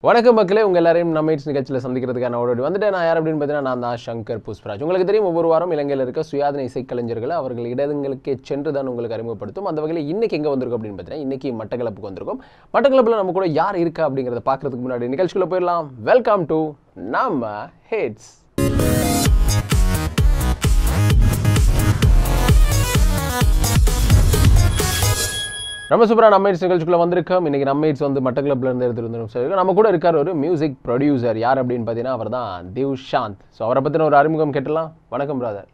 வணக்கம் மக்களே, உங்கள் எல்லாரையும் நம்ம இட்ஸ் நிகழ்ச்சியில் சந்திக்கிறதுக்கான ஓடி வந்துட்டு நான் யார் அப்படின்னு பார்த்தீங்கன்னா நான் தான் சங்கர் புஷ்பராஜ். உங்களுக்கு தெரியும், ஒவ்வொரு வாரம் இலங்கையில் இருக்க சுயாதீன இசைக்கலைஞர்களை அவர்கள் இடங்களுக்கே சென்று தான் உங்களுக்கு அறிமுகப்படுத்தும். அந்த வகையில் இன்னைக்கு எங்கே வந்திருக்கும் அப்படின்னு பார்த்தீங்கன்னா இன்னைக்கு மட்டக்களப்புக்கு வந்திருக்கும். மட்டக்களப்பில் நம்ம கூட யார் இருக்கா அப்படிங்கிறத பார்க்கறதுக்கு முன்னாடி நிகழ்ச்சிக்குள்ள போயிடலாம். வெல்கம் டு நம்ம ஹிட்ஸ். ரொம்ப சூப்பராக நம்ம ஹிட்ஸ் நிகழ்ச்சிக்குள்ள வந்திருக்கோம். இன்னைக்கு நம்ம ஹிட்ஸ் வந்து மட்டக்களப்பில் இருந்து எடுத்துட்டு நம்ம கூட இருக்கார் ஒரு மியூசிக் ப்ரொடியூசர். யார் அப்படின்னு பார்த்தீங்கன்னா அவர் தான் திவ்ஷாந்த். ஸோ அவரை பற்றின ஒரு அறிமுகம் கேட்டலாம். வணக்கம் பிரதர்.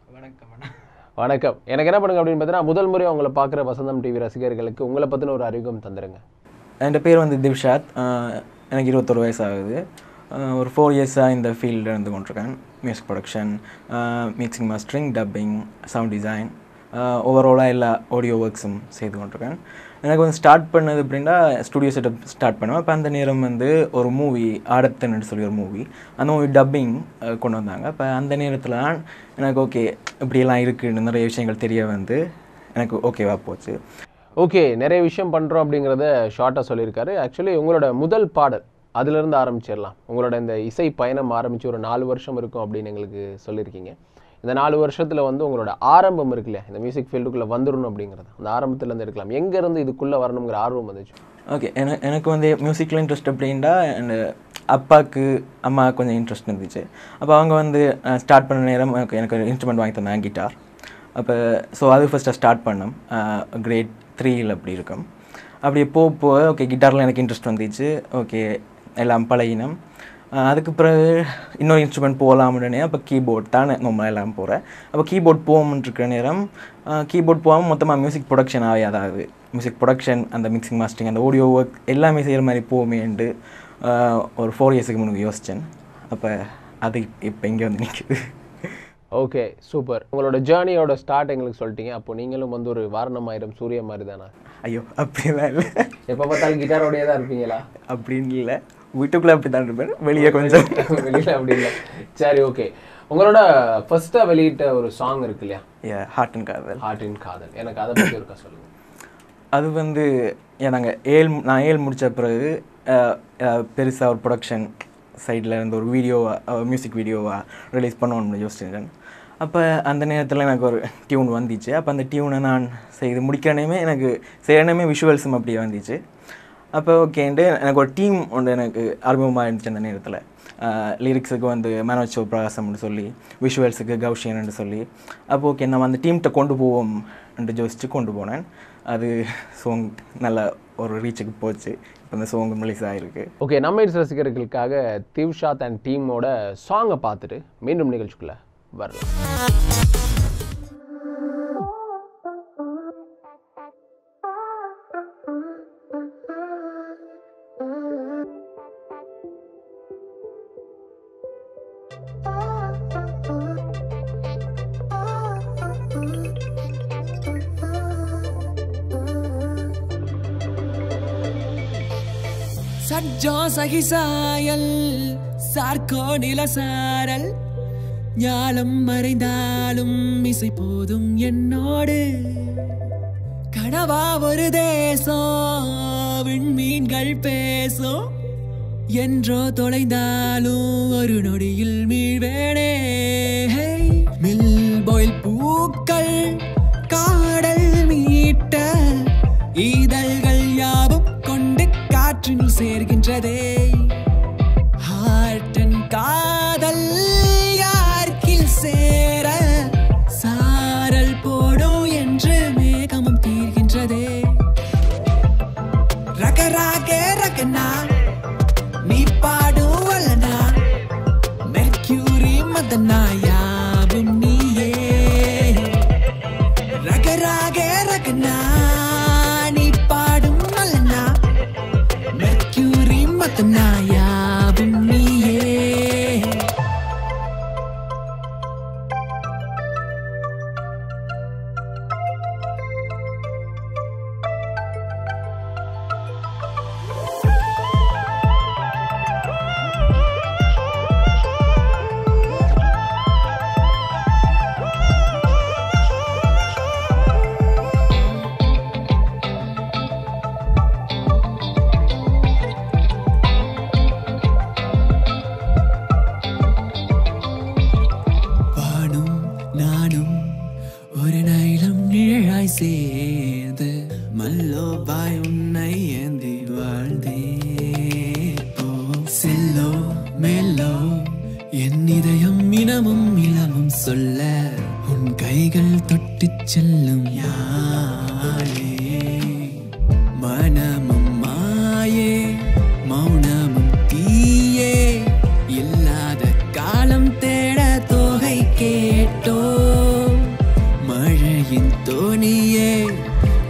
வணக்கம். எனக்கு என்ன பண்ணுங்க அப்படின்னு பார்த்தீங்கன்னா முதல் முறை உங்களை பார்க்குற வசந்தம் டிவி ரசிகர்களுக்கு உங்களை பற்றின ஒரு அறிமுகம் தந்துடுங்க. என் பேர் வந்து திவ்ஷாந்த். எனக்கு 21 வயசு ஆகுது. ஒரு 4 இயர்ஸாக இந்த ஃபீல்டில் இருந்து கொண்டிருக்கேன். Music production, mixing, mastering, dubbing, sound design, ஓவராலாக எல்லா ஆடியோ ஒர்க்ஸும் செய்து கொண்டிருக்கேன். எனக்கு வந்து ஸ்டார்ட் பண்ணது அப்படின்னா ஸ்டுடியோ செட்டப் ஸ்டார்ட் பண்ணுவேன். அப்போ அந்த நேரம் வந்து ஒரு மூவி ஆடத்தன்னு சொல்லி ஒரு மூவி, அந்த மூவி டப்பிங் கொண்டு வந்தாங்க. அப்போ அந்த நேரத்தில் எனக்கு ஓகே இப்படியெல்லாம் இருக்குன்னு நிறைய விஷயங்கள் தெரிய வந்து எனக்கு ஓகேவா போச்சு. ஓகே, நிறைய விஷயம் பண்ணுறோம் அப்படிங்கிறத ஷார்ட்டாக சொல்லியிருக்காரு. ஆக்சுவலி உங்களோட முதல் பாடல் அதுலேருந்து ஆரம்பிச்சிடலாம். உங்களோட இந்த இசை பயணம் ஆரம்பித்து ஒரு 4 வருஷம் இருக்கும் அப்படின்னு எங்களுக்கு சொல்லியிருக்கீங்க. இந்த 4 வருஷத்தில் வந்து உங்களோட ஆரம்பம் இருக்கு இல்லையா, இந்த மியூசிக் ஃபீல்டுக்குள்ளே வந்துடணும் அப்படிங்கிறது, அந்த ஆரம்பத்துலேருந்து இருக்கலாம். எங்கேருந்து இதுக்குள்ளே வரணுங்கிற ஆர்வம் வந்துச்சு? ஓகே, எனக்கு வந்து மியூசிக்கில் இன்ட்ரெஸ்ட் அப்படின்னா என் அப்பாவுக்கு அம்மா கொஞ்சம் இன்ட்ரெஸ்ட் இருந்துச்சு. அப்போ அவங்க வந்து ஸ்டார்ட் பண்ண நேரம் எனக்கு ஒரு இன்ஸ்ட்ருமெண்ட் வாங்கி தந்தாங்க, கிட்டார். அப்போ ஸோ அது ஃபஸ்ட்டாக ஸ்டார்ட் பண்ணோம். கிரேட் 3 அப்படி இருக்கும். அப்படி போக ஓகே கிட்டாரில் எனக்கு இன்ட்ரெஸ்ட் வந்துச்சு. ஓகே எல்லாம் பழகினோம். அதுக்கு பிறகு இன்னொரு இன்ஸ்ட்ருமெண்ட் போகலாம்னே அப்போ கீபோர்ட் தான் நம்ம எல்லாம் போகிறேன். அப்போ கீபோர்ட் போகணுன்ட்ருக்கிற நேரம் கீபோர்ட் போகாமல் மொத்தமாக மியூசிக் ப்ரொடக்ஷனாகவே, அதாவது மியூசிக் ப்ரொடக்ஷன், அந்த மிக்சிங், மாஸ்டரிங், அந்த ஆடியோ ஒர்க் எல்லாமே செய்கிற மாதிரி போகுமேன்ட்டு ஒரு 4 இயர்ஸுக்கு முன்னாடி யோசித்தேன். அப்போ அது இப்போ இங்கே வந்து நிற்குது. Okay, super. உங்களோட ஜேர்னியோட ஸ்டார்ட் எங்களுக்கு சொல்லிட்டீங்க. அப்போ நீங்களும் வந்து ஒரு வாரணமாயிரம் சூரிய மாதிரி தானே? ஐயோ அப்படிலாம் இல்லை. எப்போ பார்த்தாலும் கிட்டாரோடையே தான் இருப்பீங்களா? அப்படின்னு இல்லை, வீட்டுக்குள்ளே அப்படி தான் இருப்பேன், வெளியே கொஞ்சம் வெளியில் அப்படி இல்லை. சரி, ஓகே. உங்களோட ஃபர்ஸ்ட்டாக வெளியிட்ட ஒரு சாங் இருக்கு இல்லையா, ஹார்ட் அண்ட் காதல். ஹார்ட் அண்ட் காதல், எனக்கு அதை பற்றி இருக்கா சொல்லுங்கள். அது வந்து நான் 7 முடித்த பிறகு பெருசாக ஒரு ப்ரொடக்ஷன் சைடில் இருந்து ஒரு வீடியோவாக, மியூசிக் வீடியோவாக ரிலீஸ் பண்ணணும்னு யோசிச்சிருக்கேன். அப்போ அந்த நேரத்தில் எனக்கு ஒரு டியூன் வந்துச்சு. அப்போ அந்த டியூனை நான் செய்து முடிக்கிறனே எனக்கு செய்யணுமே விஷுவல்ஸும் அப்படியே வந்துச்சு. அப்போ ஓகேன்ட்டு எனக்கு ஒரு டீம் ஒன்று எனக்கு அறிமுகமாக இருந்துச்சு. அந்த நேரத்தில் லிரிக்ஸுக்கு வந்து மனோஜ் பிரகாசம்னு சொல்லி, விஷுவல்ஸுக்கு கௌஷியன்னு சொல்லி. அப்போ ஓகே நம்ம அந்த டீம்கிட்ட கொண்டு போவோம் என்று யோசித்து கொண்டு போனேன். அது சாங் நல்ல ஒரு ரீச்சுக்கு போச்சு. இப்போ இந்த சாங் ரிலீஸ் ஆகிருக்கு. ஓகே, நம்ம ஹிட்ஸ் ரசிகர்களுக்காக திவ்ஷாந்த் அண்ட் டீமோட சாங்கை பார்த்துட்டு மீண்டும் நிகழ்ச்சிக்குள்ளே வரலாம். சஜ்ஜோ சகிசாயல் சார்கோ நிலசாரல் ஞாலம் மறைந்தாலும் இசை போதும் என்னோடு கனவா ஒரு தேசம் விண்மீன்கள் பேசும் என்றோ தொலைந்தாலும் ஒரு நொடியில் மீழ்வேனே. மில் போயில் பூக்கள் காடல் மீட்ட இதழ்கள் யாவும் கொண்டு காற்றில் சேர்கின்றதே. ஹார்ட் அண்ட் காதல் யார்கில் சேர சாரல் போடும் என்று மேகமும் தீர்கின்றதே. ரகராக ரகனா நீ பாடும் வல்லனா மெர்க்யூரி மதனா யாவும் நீயே. ரகராக ரகனா நீ பாடும் வல்லனா மெர்க்யூரி மதனா யாவும் நீயே. மேலோ என் இதயம் இனமும் இளமும் சொல்ல உன் கைகள் தொட்டுச் செல்லும் யாழே மனமும் மாயே மௌனமும் தீயே இல்லாத காலம் தேட தோகை கேட்டோ மழையின் தோணியே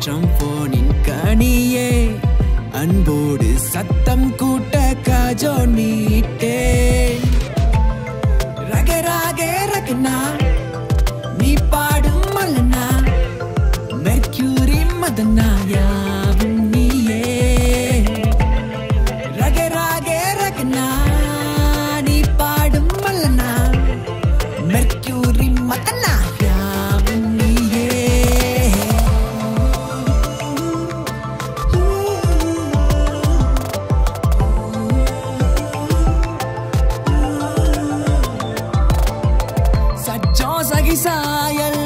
ட்ரம்போனின் கனியே அன்போடு சத்தம் கூட்ட காஜோ நீட்டே ரகராகே ரகனா நீ பாடும் மலனா மெர்க்யூரி மதனா யாவும் நீயே ரகராகே ரகனா நீ பாடும் மலனா மெர்க்யூரி மதனா யாவும் நீயே சாயல்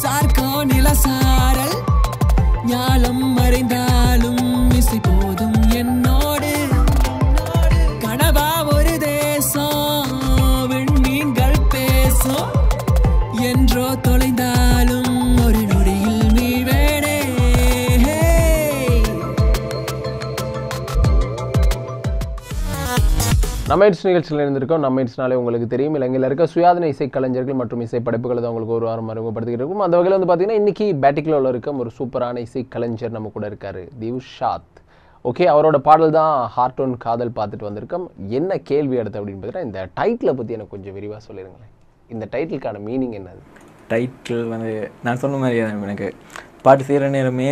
சார்கோ நிலசாரல் ஞாலம் மறைந்தாலும் இசை போதும் என்னோடு கனவா ஒரு தேசம் விண்மீன்கள் பேசும் என்றோ தொலைந்தாலும் ஒரு நொடியில் நீ வேணே நம்ம இட்ஸ் நிகழ்ச்சியில் இருந்திருக்கோம். நம்ம இட்ஸ்னாலே உங்களுக்கு தெரியும், இலங்கையில் இருக்க சுயாதீன இசைக்கலைஞர்கள் மற்றும் இசைப்படைப்புகளை தான் உங்களுக்கு ஒரு வாரம் அறிமுகப்படுத்திக்கிட்டு இருக்கும். அந்த வகையில் வந்து பார்த்தீங்கன்னா இன்றைக்கி பேட்டிக்கில் இருக்க ஒரு சூப்பரான இசைக்கலைஞர் நம்ம கூட இருக்கார், திவ்ஷாத். ஓகே, அவரோட பாடல் தான் ஹார்ட் ஒன் காதல் பார்த்துட்டு வந்திருக்கோம். என்ன கேள்வி எடுத்து அப்படின்னு பார்த்தீங்கன்னா இந்த டைட்டிலை பற்றி எனக்கு கொஞ்சம் விரிவாக சொல்லிடுங்களேன். இந்த டைட்டிலுக்கான மீனிங் என்னது? டைட்டில் வந்து நான் சொன்ன மாதிரி எனக்கு பாட்டு செய்கிற நேரமே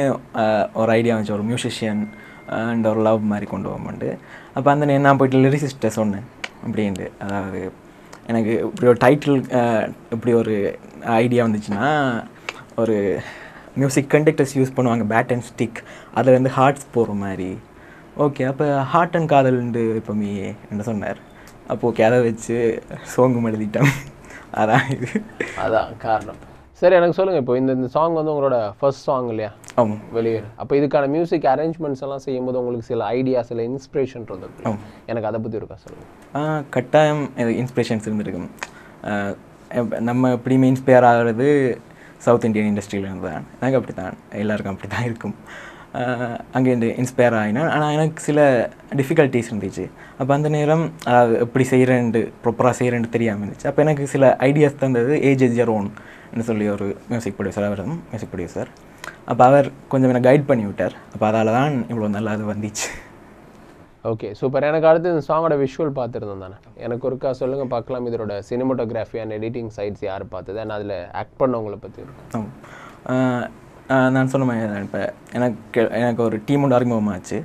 ஒரு ஐடியா வந்துச்சு, ஒரு மியூசிஷியன் அண்ட் ஒரு லவ் மாதிரி கொண்டு போகமாட்டு. அப்போ அந்த நான் போய்ட்டு லிரிசிஸ்ட்டை சொன்னேன் அப்படின்ட்டு. அதாவது எனக்கு இப்படி ஒரு டைட்டில் இப்படி ஒரு ஐடியா வந்துச்சுன்னா, ஒரு மியூசிக் கண்டக்டர்ஸ் யூஸ் பண்ணுவாங்க பேட் அண்ட் ஸ்டிக், அதில் வந்து ஹார்ட்ஸ் போகிற மாதிரி. ஓகே, அப்போ ஹார்ட் அண்ட் காதல்ண்டு இப்போமே என்ன சொன்னார். அப்போ ஓகே, அதை வச்சு சோங்கும் எழுதிட்டேன். அதான் இது, அதான் காரணம். சரி, எனக்கு சொல்லுங்கள், இப்போ இந்த சாங் வந்து உங்களோட ஃபர்ஸ்ட் சாங் இல்லையா? ஆமாம், வெளியேறு. அப்போ இதுக்கான மியூசிக் அரேஞ்ச்மெண்ட்ஸ் எல்லாம் செய்யும்போது உங்களுக்கு சில ஐடியா, சில இன்ஸ்பிரேஷன் இருந்தது. எனக்கு அதை பற்றி இருக்கா சொல்லுங்கள். கட்டாயம் இது இன்ஸ்பிரேஷன்ஸ் இருந்திருக்கு. நம்ம எப்படியுமே இன்ஸ்பயர் ஆகிறது சவுத் இந்தியன் இண்டஸ்ட்ரியிலேருந்து தான். எனக்கு அப்படி தான், எல்லாருக்கும் அப்படி தான் இருக்கும். அங்கேருந்து இன்ஸ்பயர் ஆகினா. ஆனால் எனக்கு சில டிஃபிகல்ட்டிஸ் இருந்துச்சு. அப்போ அந்த நேரம் எப்படி செய்கிறேன்ட்டு ப்ராப்பராக செய்கிறேன்ட்டு தெரியாமல் இருந்துச்சு. அப்போ எனக்கு சில ஐடியாஸ் தந்தது ஏஜ் ஜெரோன் என்று சொல்லி ஒரு மியூசிக் ப்ரொடியூசர், அவர் மியூசிக் ப்ரொடியூசர். அப்போ அவர் கொஞ்சம் எனக்கு கைட் பண்ணி விட்டார். அப்போ அதால் தான் இவ்வளோ நல்லா அது வந்துச்சு. Okay, super. எனக்கு அடுத்து இந்த சாங்கோட விஷுவல் பார்த்துருந்தோம் தானே, எனக்கு ஒருக்கா சொல்லுங்கள் பார்க்கலாம். இதோட சினிமோட்டோகிராஃபி அண்ட் எடிட்டிங் சைட்ஸ் யார் பார்த்தது, நான் அதில் ஆக்ட் பண்ணவங்களை பற்றி இருக்கும். நான் சொன்ன மாதிரி தான். இப்போ எனக்கு ஒரு டீமோட அறிமுகமாச்சு.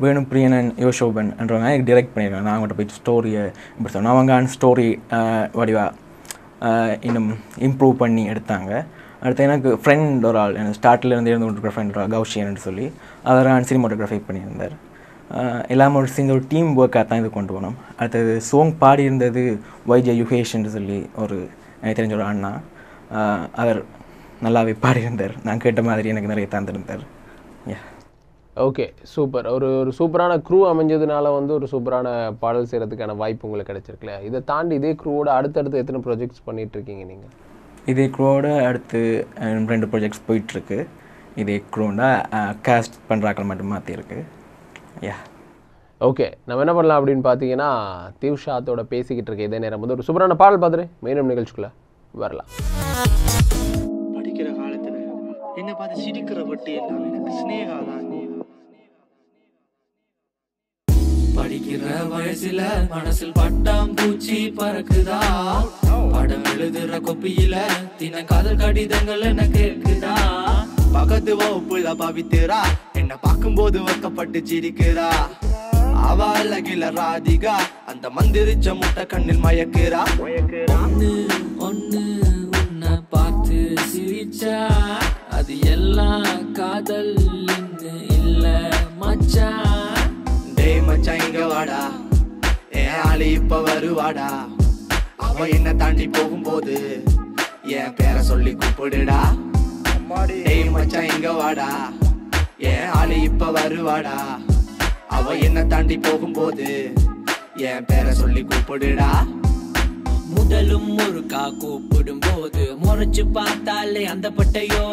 வேணும் பிரியன் அண்ட் யோஷோபன் என்றவங்க எனக்கு டிரெக்ட் பண்ணியிருக்காங்க. நான் அவங்கள்ட்ட போயிட்டு ஸ்டோரியை இப்படி சொன்னேன். அவங்க ஸ்டோரி வடிவாக இன்னும் இம்ப்ரூவ் பண்ணி எடுத்தாங்க. அடுத்து எனக்கு ஃப்ரெண்ட் ஒரு ஆள், எனக்கு ஸ்டார்ட்லேருந்து இருந்து கொண்டிருக்கிற ஃப்ரெண்ட் ஒரு கௌஷியன்னு சொல்லி அவர் சினிமோட்டோகிராஃபி பண்ணியிருந்தார். எல்லாமே ஒரு சேர்ந்து ஒரு டீம் ஒர்க்காக தான் இது கொண்டு போனோம். அடுத்தது சாங் பாடி இருந்தது வைஜே யுகேஷ்ன்னு சொல்லி ஒரு எனக்கு தெரிஞ்ச ஒரு அண்ணா. அவர் நல்லாவே பாடியிருந்தார். நான் கேட்ட மாதிரி எனக்கு நிறைய தந்திருந்தார். Okay, super. ஒரு சூப்பரான க்ரூ அமைஞ்சதுனால வந்து ஒரு சூப்பரான பாடல் செய்கிறதுக்கான வாய்ப்பு உங்களுக்கு கிடைச்சிருக்குல்ல. இதை தாண்டி இதே க்ரூவோட அடுத்தடுத்து எத்தனை ப்ராஜெக்ட்ஸ் பண்ணிகிட்ருக்கீங்க நீங்கள்? இதே க்ரூவோட அடுத்து 2 ப்ராஜெக்ட்ஸ் போயிட்டுருக்கு. இதே க்ரூண்டா காஸ்ட் பண்ணுறாக்கள் மட்டும் மாற்றிருக்கு. ஓகே, நம்ம என்ன பண்ணலாம் அப்படின்னு பார்த்தீங்கன்னா திவ்ஷாத்தோட பேசிக்கிட்டு இருக்க இதே நேரம் வந்து ஒரு சூப்பரான பாடல் பார்த்துட்டு மீண்டும் நிகழ்ச்சிக்குள்ளே வரலாம். படிக்கிற காலத்தில் என்னை பார்த்து சிரிக்கிற பட்டி எல்லாம் எனக்கு ஸ்னேகா தான். படிக்கிற வயசுல மனசில் பட்டாம் பூச்சி பறக்குதா, படம் எழுதுற கொப்பியில தின காதல் கடிதங்கள் என்ன கேட்குதா, பக்கத்து வகுப்புல பவித்துரா என்ன பார்க்கும்போது வைக்கப்பட்டு சிரிக்கிறா, அவ அழகில ராதிகா அந்த மந்திரிச்ச முட்டை கண்ணில் மயக்கிறா. ஒண்ணு ஒண்ணு உன்னை பார்த்து சிரிச்சா அது எல்லாம் காதல் இல்ல மச்சான். டேய் மச்சான் இங்க வாடா, என் ஆளு இப்ப வருவாடா, அவ என்ன தாண்டி போகும்போது என் பேரை சொல்லி கூப்பிடுடா. டேய் மச்சான் இங்க வாடா, என் ஆளு இப்ப வருவாடா, அவ என்ன தாண்டி போகும்போது என் பேரை சொல்லி கூப்பிடுடா. முதலும் முருகா கூப்பிடும் போது முறைச்சு பார்த்தாலே அந்த பட்டையோ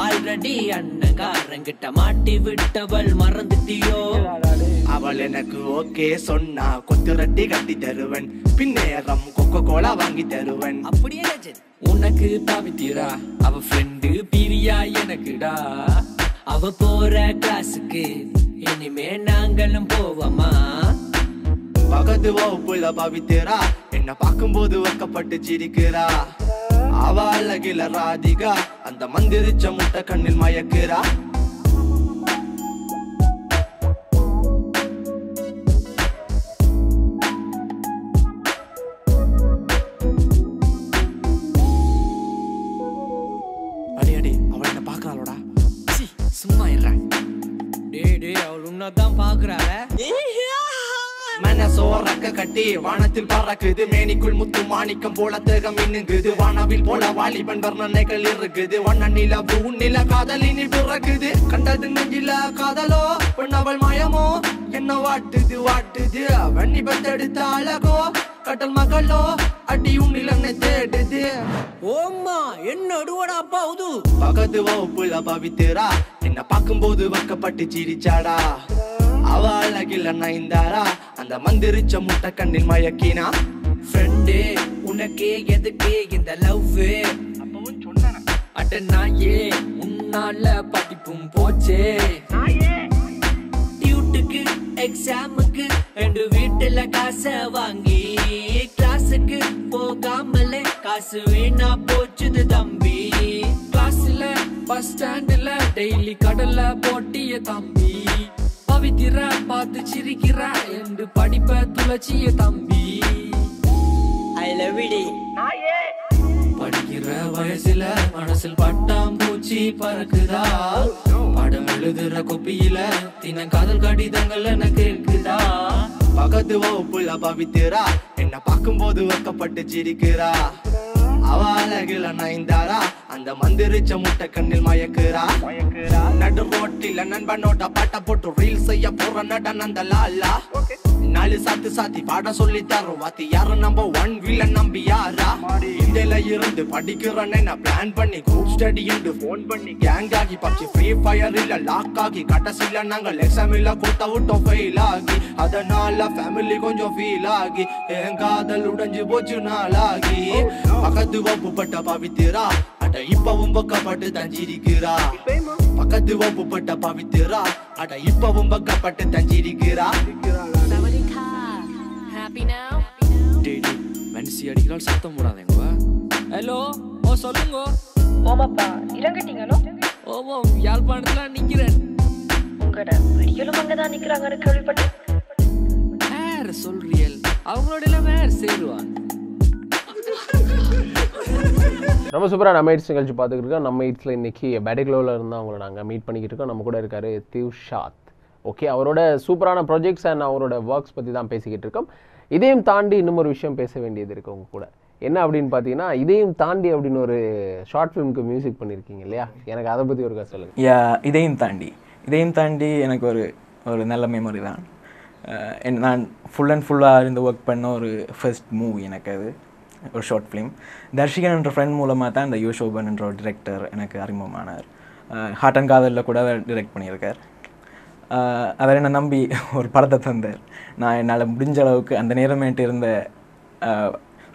ஆல்ரெடி அண்ணங்காரங்கிட்ட மாட்டி விட்டவள் மறந்துட்டியோ. அவள் எனக்கு ஓகே சொன்னா கொத்து ரொட்டி கட்டி தருவன், பின்னேரம் கொக்கோ கோலா வாங்கி தருவன். அப்படியே உனக்கு பவித்திரா அவ ஃப்ரெண்டு பிரியா எனக்குடா. அவ போற கிளாஸுக்கு இனிமே நாங்களும் போவோமா. பக்கத்து வகுப்புல பவித்திரா என்ன பார்க்கும்போது வைக்கப்பட்டு சிரிக்கிறா. அவ அழகில ராதிகா அந்த மந்திரிச்ச முட்டை கண்ணில் மயக்கிறா. அடி அடி அவள் என்ன பாக்குறாளோடா. சும்மா இருறா. டே அவள் உன்னதான் பாக்குறாள. மனசோரக்க கட்டி வானத்தில் பறக்குது, மேனிக்குள் முத்து மாணிக்கம் போல தேகம் மின்னுங்குது. வானவில் போல வாலிபன் வர்ணனைகள் இருக்குது, வண்ண நிலவு உன்னில காதலினில் பிறக்குது. கண்டது நெஞ்சில காதலோ பெண்ணவள் மாயமோ என்ன வாட்டுது வாட்டுது. வண்ணி பத்தெடுத்த அழகோ கடல் மகளோ அடி உன்னில என்னை தேடுது. ஓம்மா என்ன அடுவடா பாவுது. பக்கத்து வகுப்புல பவித்திரா என்ன பார்க்கும்போது வைக்கப்பட்டு சிரிச்சாடா. அவ அழகில நைந்தாரா அந்த மந்திரிச்ச முட்டை கண்ணில் மயக்கினா. ஃப்ரெண்டே உனக்கே எதுக்கே இந்த லவ் அப்பவும் சொன்னானா. அட்ட நாயே உன்னால படிப்பும் போச்சே. டியூட்டுக்கு எக்ஸாமுக்கு ரெண்டு வீட்டுல காசை வாங்கி கிளாஸுக்கு போகாமலே காசு வீணா போச்சுது தம்பி. கிளாஸ்ல பஸ் ஸ்டாண்ட்ல டெய்லி கடல்ல போட்டிய தம்பி. பவித்திரா பார்த்து சிரிக்கிறா என்று படிப்ப துளச்சிய தம்பி. I love you. படிக்கிற வயசுல மனசில் பட்டாம்பூச்சி பறக்குதா. படம் எழுதுற கொப்பியில தினம் காதல் கடிதங்கள் எனக்கு இருக்குதா. பக்கத்து வகுப்புல பவித்திரா என்ன பார்க்கும்போது வைக்கப்பட்டு சிரிக்கிறா. அவ அழகில நைந்தாரா அந்த மந்திரிச்ச முட்டை கண்ணில் மயக்கிறா. நடு ரோட்டில நண்பனோட பாட்ட போட்டு ரீல் செய்ய போற நடன் அந்த லாலா. நாலு சாத்து சாத்தி பாட சொல்லி தரும் வாத்தி யாரு நம்ப ஒன் வீல நம்பி யாரா. இந்தியில இருந்து படிக்கிறேன்னு நான் பிளான் பண்ணி குரூப் ஸ்டடி என்று போன் பண்ணி கேங் ஆகி பப்ஜி ஃப்ரீ ஃபயர் இல்ல லாக் ஆகி கடைசியில நாங்கள் எக்ஸாம் இல்ல கொடுத்த விட்டோம் ஃபெயில் ஆகி. அதனால ஃபேமிலி கொஞ்சம் ஃபீல் ஆகி என் காதல் உடைஞ்சு போச்சு நாளாகி. பக்கத்து வகுப்பட்ட பவித்திரா அட இப்பவும் பக்கப்பட்டு தஞ்சிருக்கிறா. பக்கத்து வகுப்பட்ட பவித்திரா அட இப்பவும் பக்கப்பட்டு தஞ்சிருக்கிறா. மனசி அடிக்கிறாள் சத்தம் போடாதேங்க. ஹலோ ஓ சொல்லுங்க. ஓமாப்பா இறங்கிட்டீங்களோ? ஓமம் யாழ்ப்பாணத்துல நிக்கிறேன். உங்களோட வெடிகளும் அங்கதான் நிக்கிறாங்கன்னு கேள்விப்பட்டேன். வேற சொல்றியல் அவங்களோட எல்லாம் வேற சேருவான். நம்ம சூப்பராக நம்ம எயிட்ஸ் நிகழ்ச்சி பார்த்துக்கிட்டு இருக்கோம். நம்ம எயிட்ஸில் இன்றைக்கி பேட்டிக்லோவில் இருந்தால் அவங்கள நாங்கள் மீட் பண்ணிக்கிட்டு இருக்கோம். நம்ம கூட இருக்கார் திவ்ஷாத். ஓகே, அவரோட சூப்பரான ப்ராஜெக்ட்ஸ் அண்ட் அவரோட ஒர்க்ஸ் பற்றி தான் பேசிக்கிட்டு இருக்கோம். இதையும் தாண்டி இன்னும் ஒரு விஷயம் பேச வேண்டியது இருக்குது உங்க கூட. என்ன அப்படின்னு பார்த்தீங்கன்னா, இதையும் தாண்டி அப்படின்னு ஒரு ஷார்ட் ஃபிலிமுக்கு மியூசிக் பண்ணியிருக்கீங்க இல்லையா? எனக்கு அதை பற்றி ஒரு கதை சொல்லுங்கள். இதையும் தாண்டி எனக்கு ஒரு நல்ல மெமரி தான். நான் ஃபுல் அண்ட் ஃபுல்லாக இருந்து ஒர்க் பண்ண ஒரு ஃபர்ஸ்ட் மூவி எனக்கு அது ஒரு ஷார்ட் ஃபிலிம். தர்ஷிகன் என்ற ஃப்ரெண்ட் மூலமாக தான் இந்த யோஷோபன் என்ற ஒரு டிரெக்டர் எனக்கு அறிமுகமானார். ஹார்ட் அண்ட் காதலில் கூட டிரெக்ட் பண்ணியிருக்கார். அவர் என்னை நம்பி ஒரு படத்தை தந்தார். நான் என்னால் முடிஞ்ச அளவுக்கு அந்த நேரமேட்டு இருந்த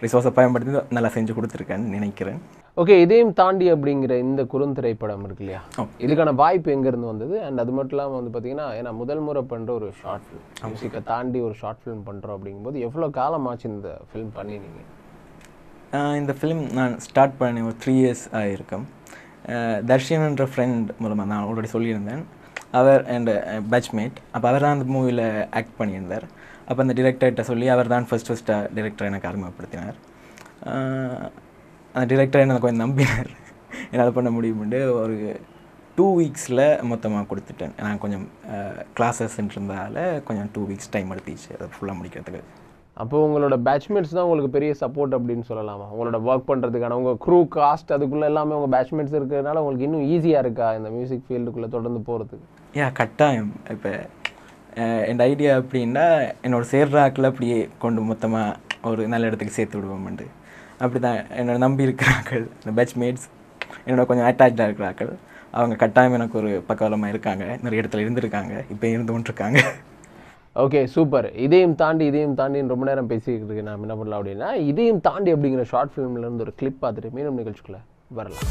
ரிசோர்ஸை பயன்படுத்தி நல்லா செஞ்சு கொடுத்துருக்கேன்னு நினைக்கிறேன். ஓகே, இதையும் தாண்டி அப்படிங்கிற இந்த குறுந்திரைப்படம் இருக்கு இல்லையா, இதுக்கான வாய்ப்பு எங்கேருந்து வந்தது? அண்ட் அது மட்டும் இல்லாமல் வந்து பார்த்தீங்கன்னா, ஏன்னா முதல் முறை பண்ணுற ஒரு ஷார்ட் ஃபிலிம், மியூசிக்கை தாண்டி ஒரு ஷார்ட் ஃபிலிம் பண்ணுறோம் அப்படிங்கும்போது எவ்வளோ காலமாச்சு இந்த ஃபிலிம் பண்ணினீங்க? இந்த ஃபிலிம் நான் ஸ்டார்ட் பண்ணி ஒரு 3 years ஆகிருக்கேன். தர்ஷன் என்ற ஃப்ரெண்ட் மூலமாக நான் ஆல்ரெடி சொல்லியிருந்தேன். அவர் என் பேட்ச்மேட். அப்போ அவர் தான் அந்த மூவியில் ஆக்ட் பண்ணியிருந்தார். அப்போ அந்த டிரெக்டர்கிட்ட சொல்லி அவர் தான் ஃபஸ்ட்டாக டிரெக்டர் எனக்கு அறிமுகப்படுத்தினார். அந்த டிரெக்டர் என்ன கொஞ்சம் நம்பினார், என்னால் பண்ண முடியும்னு. ஒரு 2 weeks மொத்தமாக கொடுத்துட்டேன். நான் கொஞ்சம் கிளாஸஸ்ன்றதால கொஞ்சம் 2 weeks டைம் எடுத்துச்சு அதை ஃபுல்லாக முடிக்கிறதுக்கு. அப்போ உங்களோட பேட்ச்மேட்ஸ் தான் உங்களுக்கு பெரிய சப்போர்ட் அப்படின்னு சொல்லலாமா? உங்களோட ஒர்க் பண்ணுறதுக்கான உங்கள் க்ரூ காஸ்ட் அதுக்குள்ளே எல்லாமே உங்கள் பேட்ச்மேட்ஸ் இருக்கிறதுனால உங்களுக்கு இன்னும் ஈஸியாக இருக்கா இந்த மியூசிக் ஃபீல்டுக்குள்ளே தொடர்ந்து போகிறதுக்கு? கட்டாயம். இப்போ என் ஐடியா அப்படின்னா என்னோட சேர்ற ஆக்களை அப்படியே கொண்டு மொத்தமாக ஒரு நல்ல இடத்துக்கு சேர்த்து விடுவோம்ண்டு. அப்படி தான் என்னோட நம்பி இருக்கிறாக்கள், இந்த பேட்ச்மேட்ஸ், என்னோட கொஞ்சம் அட்டாச்சாக இருக்கிறாக்கள், அவங்க கட்டாயம் எனக்கு ஒரு பக்கவலமாக இருக்காங்க. நிறைய இடத்துல இருந்திருக்காங்க, இப்போ இருந்து கொண்டிருக்காங்க. Okay, super. இதையும் தாண்டி ரொம்ப நேரம் பேசிக்கிட்டு இருக்கு. நான் என்ன பண்ணலாம் அப்படின்னா, இதையும் தாண்டி அப்படிங்கிற ஷார்ட் ஃபிலிம்லேருந்து ஒரு கிளிப் பார்த்துட்டு மீண்டும் நிகழ்ச்சிக்குள்ளே வரலாம்.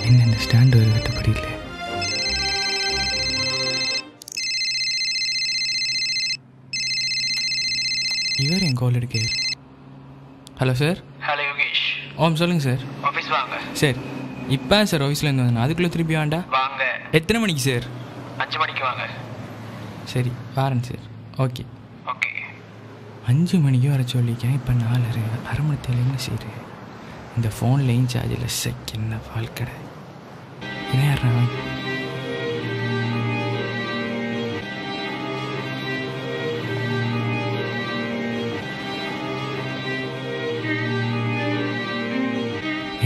என்ன ஸ்டாண்டு ஒரு கட்டுப்படி இல்லை. இவர் என் கால் எடுக்கார். Hello sir. ஹலோ யோகேஷ். ஓம் சொல்லுங்கள் சார். ஆஃபீஸ் வாங்க. சார் இப்போ சார் ஆஃபீஸ்லேருந்து வந்தேன். அதுக்குள்ளே திருப்பி வேண்டா. வாங்க. எத்தனை மணிக்கு சார்? 5 மணிக்கு வாங்க. சரி வாரேன் சார். Okay okay. 5 மணிக்கு வர சொல்லிக்கேன். இப்போ 4 அரை மணி தேவைன்னு சரி. இந்த ஃபோன்லேயும் சார்ஜில் என்ன வாழ்க்கடை என்ன யாருண்ணா?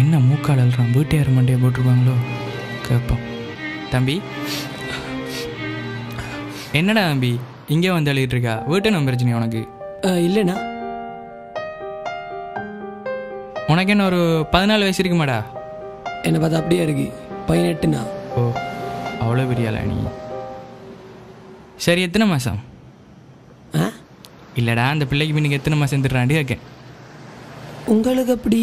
என்ன மூக்கால் அல்றான்? வீட்டு யார் மண்டையை போட்டிருப்பாங்களோ கேட்போம். தம்பி என்னடா தம்பி இங்கே வந்து எழுதிட்டு இருக்கா? வீட்டு நம்ம பிரச்சனை உனக்கு? இல்லைண்ணா. உனக்கு என்ன ஒரு 14 வயசு இருக்குமாடா? என்னை பார்த்தா அப்படியே இருக்கு. 18ண்ணா. ஓ அவ்வளோ பெரியாளா நீ? சரி எத்தனை மாதம்? இல்லைடா அந்த பிள்ளைக்கு பின்னுக்கு எத்தனை மாதம் இருந்துடுறாண்டி இருக்கேன். உங்களுக்கு அப்படி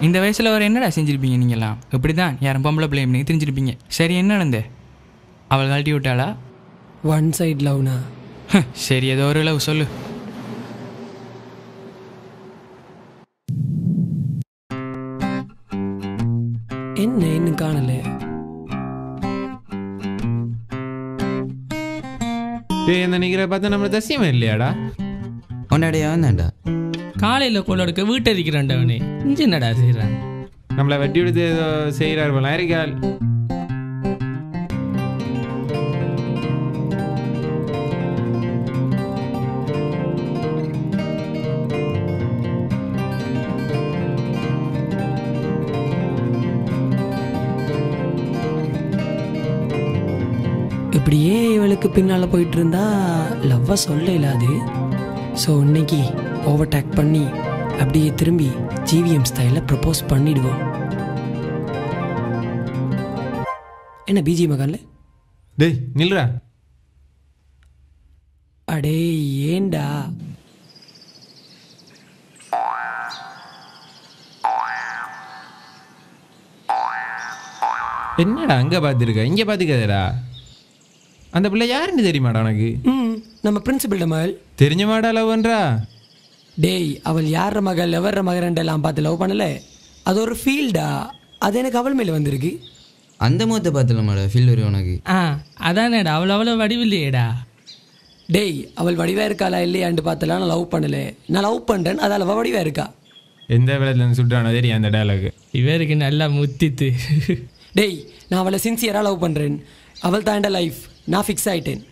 இந்த வயசில் வர என்னடா செஞ்சுருப்பீங்க நீங்கள்லாம்? இப்படி தான் யாரும் பொம்பளை பிள்ளை பண்ணி தெரிஞ்சிருப்பீங்க. சரி என்ன நடந்த? அவள் கழட்டி விட்டாளா? ஒன் சைட் லவ்னா? சரி ஏதோ ஒரு லவ் சொல்லு. என்ன இன்னும் காணல? இந்த நிக்கிற பார்த்தா நம்ம தசியமா இல்லையாடா? உன்னடையா வந்தாண்டா காலையில் கொள்ளடுக்க வீட்டை இருக்கிறான்டவனே. இஞ்சி என்னடா செய்கிறான்? நம்மளை வட்டி எடுத்து ஏதோ செய்கிறார் போல இருக்காள். இப்படியே இவளுக்கு பின்னால் போயிட்டு இருந்தா லவ்வை சொல்ல இல்லாது. ஸோ இன்னைக்கு ஓவர்டேக் பண்ணி அப்படியே திரும்பி ஜிவிஎம் ஸ்டைலில் ப்ரப்போஸ் பண்ணிடுவோம். என்ன பிஜி மகான்ல? டேய் நில்றா. அடே ஏண்டா? என்னடா அங்கே பார்த்துருக்க? இங்கே பார்த்துக்காதடா. அந்த பிள்ளை யாருன்னு தெரியுமாடா உனக்கு? நம்ம பிரின்சிபல்ட மகள். தெரிஞ்ச மாடா லவ் பண்றா? டேய் அவள் யார மகள் எவர மகரண்டெல்லாம் பார்த்து லவ் பண்ணல. அது ஒரு ஃபீல்டா. அது எனக்கு அவள் மேலே வந்திருக்கு. அந்த முகத்தை பார்த்துலாமாடா ஃபீல் வரும் உனக்கு? அதானேடா அவள் அவ்வளோ வடிவில்லையேடா. டேய் அவள் வடிவா இருக்காளா இல்லையாண்டு பார்த்தலாம். நான் லவ் பண்ணல. நான் லவ் பண்ணுறேன். அது அவள் வடிவா இருக்கா. எந்த விளத்துல சுட்டானோ தெரியும் அந்த டயலாக். இவருக்கு நல்லா முத்தித்து. டேய் நான் அவளை சின்சியராக லவ் பண்ணுறேன். அவள் தாண்ட லைஃப். நான் ஃபிக்ஸ் ஆகிட்டேன்.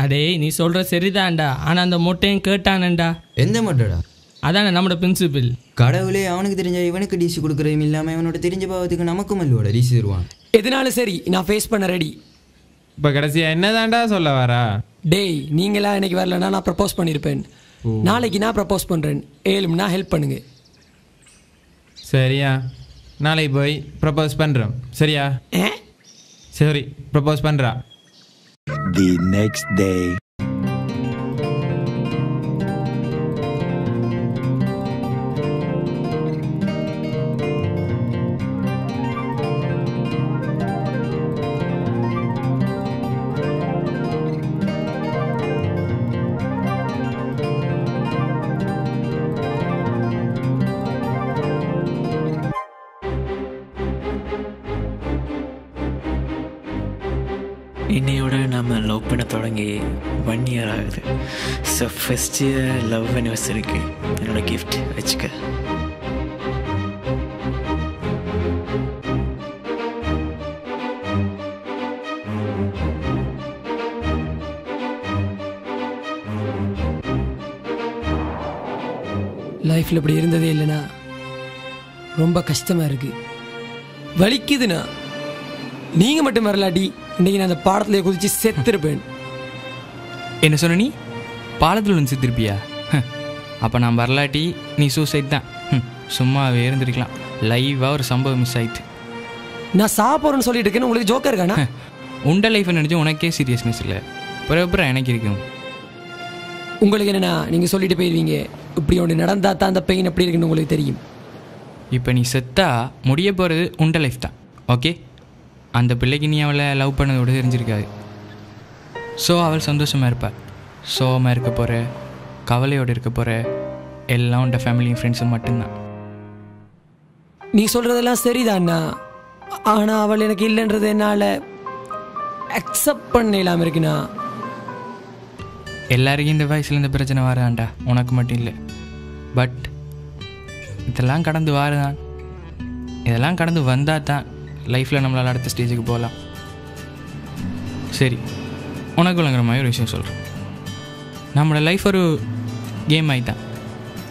அடே நீ சொல்கிற சரிதான்டா. ஆனால் அந்த மொட்டையும் கேட்டானண்டா. எந்த மொட்டைடா? அதானே நம்மளோட பிரின்சிபிள். கடவுளே அவனுக்கு தெரிஞ்ச இவனுக்கு டிசி கொடுக்குறதும் இல்லாமல் இவனோட தெரிஞ்ச பாவத்துக்கு நமக்கும் மல்லுவோட டிசி தருவான். எதுனாலும் சரி நான் ஃபேஸ் பண்ண ரெடி. இப்போ கடைசியாக என்னதான்டா சொல்ல வரா? டேய் நீங்களா இன்னைக்கு வரலன்னா நான் ப்ரப்போஸ் பண்ணியிருப்பேன். நாளைக்கு நான் ப்ரப்போஸ் பண்ணுறேன். ஏழும்னா ஹெல்ப் பண்ணுங்க. சரியா நாளைக்கு போய் ப்ரப்போஸ் பண்ணுறோம். சரியா? சரி ப்ரப்போஸ் பண்ணுறா. The next day. இன்னையோட நம்ம லவ் பண்ண தொடங்கி 1 year ஆகுது. ஸோ ஃபஸ்ட் இயர் லவ் அனிவர்சரிக்கு என்னோட கிஃப்ட் வச்சுக்க. லைஃப்பில் இப்படி இருந்ததே இல்லைண்ணா, ரொம்ப கஷ்டமாக இருக்குது, வலிக்குதுண்ணா. நீங்கள் மட்டும் வரலாட்டி இன்றைக்கி நான் அந்த பாடத்தில் குதித்து செத்துருப்பேன். என்ன சொன்ன நீ? பாலத்தில் ஒன்று செத்துருப்பியா? அப்போ நான் வரலாட்டி நீ சூசைட் தான். சும்மாவே இருந்திருக்கலாம். லைவாக ஒரு சம்பவம் மிஸ் ஆயிடுச்சு. நான் சாப்பிட்றேன்னு சொல்லிட்டு இருக்கேன்னு உங்களுக்கு ஜோக்கா இருக்காண்ணா? உண்ட லைஃப்பை நினச்சி உனக்கே சீரியஸ்னஸ் இல்லை, அப்புறம் எனக்கு இருக்கும். உங்களுக்கு என்னண்ணா, நீங்கள் சொல்லிட்டு போயிடுவீங்க, இப்படி ஒன்று நடந்தால் தான் அந்த பெயின் எப்படி இருக்குன்னு உங்களுக்கு தெரியும். இப்போ நீ செத்தா முடிய போகிறது உண்ட லைஃப் தான். ஓகே, அந்த பிள்ளைக்கு நீ அவளை லவ் பண்ணதோடு தெரிஞ்சிருக்காது. ஸோ அவள் சந்தோஷமாக இருப்பாள். சோகமாக இருக்க போகிற, கவலையோடு இருக்க போகிற, எல்லாம் உண்ட ஃபேமிலியும் ஃப்ரெண்ட்ஸும் மட்டும்தான். நீ சொல்கிறதெல்லாம் சரிதாண்ணா, ஆனால் அவள் எனக்கு இல்லைன்றது என்னால் அக்செப்ட் பண்ண இல்லாமல் இருக்குண்ணா. எல்லாருக்கும் இந்த வயசில் இந்த பிரச்சனை வரான்டா, உனக்கு மட்டும் இல்லை. பட் இதெல்லாம் கடந்து வாருதான். இதெல்லாம் கடந்து வந்தால் தான் லைஃப்பில் நம்மளால் அடுத்த ஸ்டேஜுக்கு போகலாம். சரி, உனக்கு விளங்குற மாதிரி ஒரு விஷயம் சொல்கிறேன். நம்மளோட லைஃப் ஒரு கேம் ஆகிட்டான்.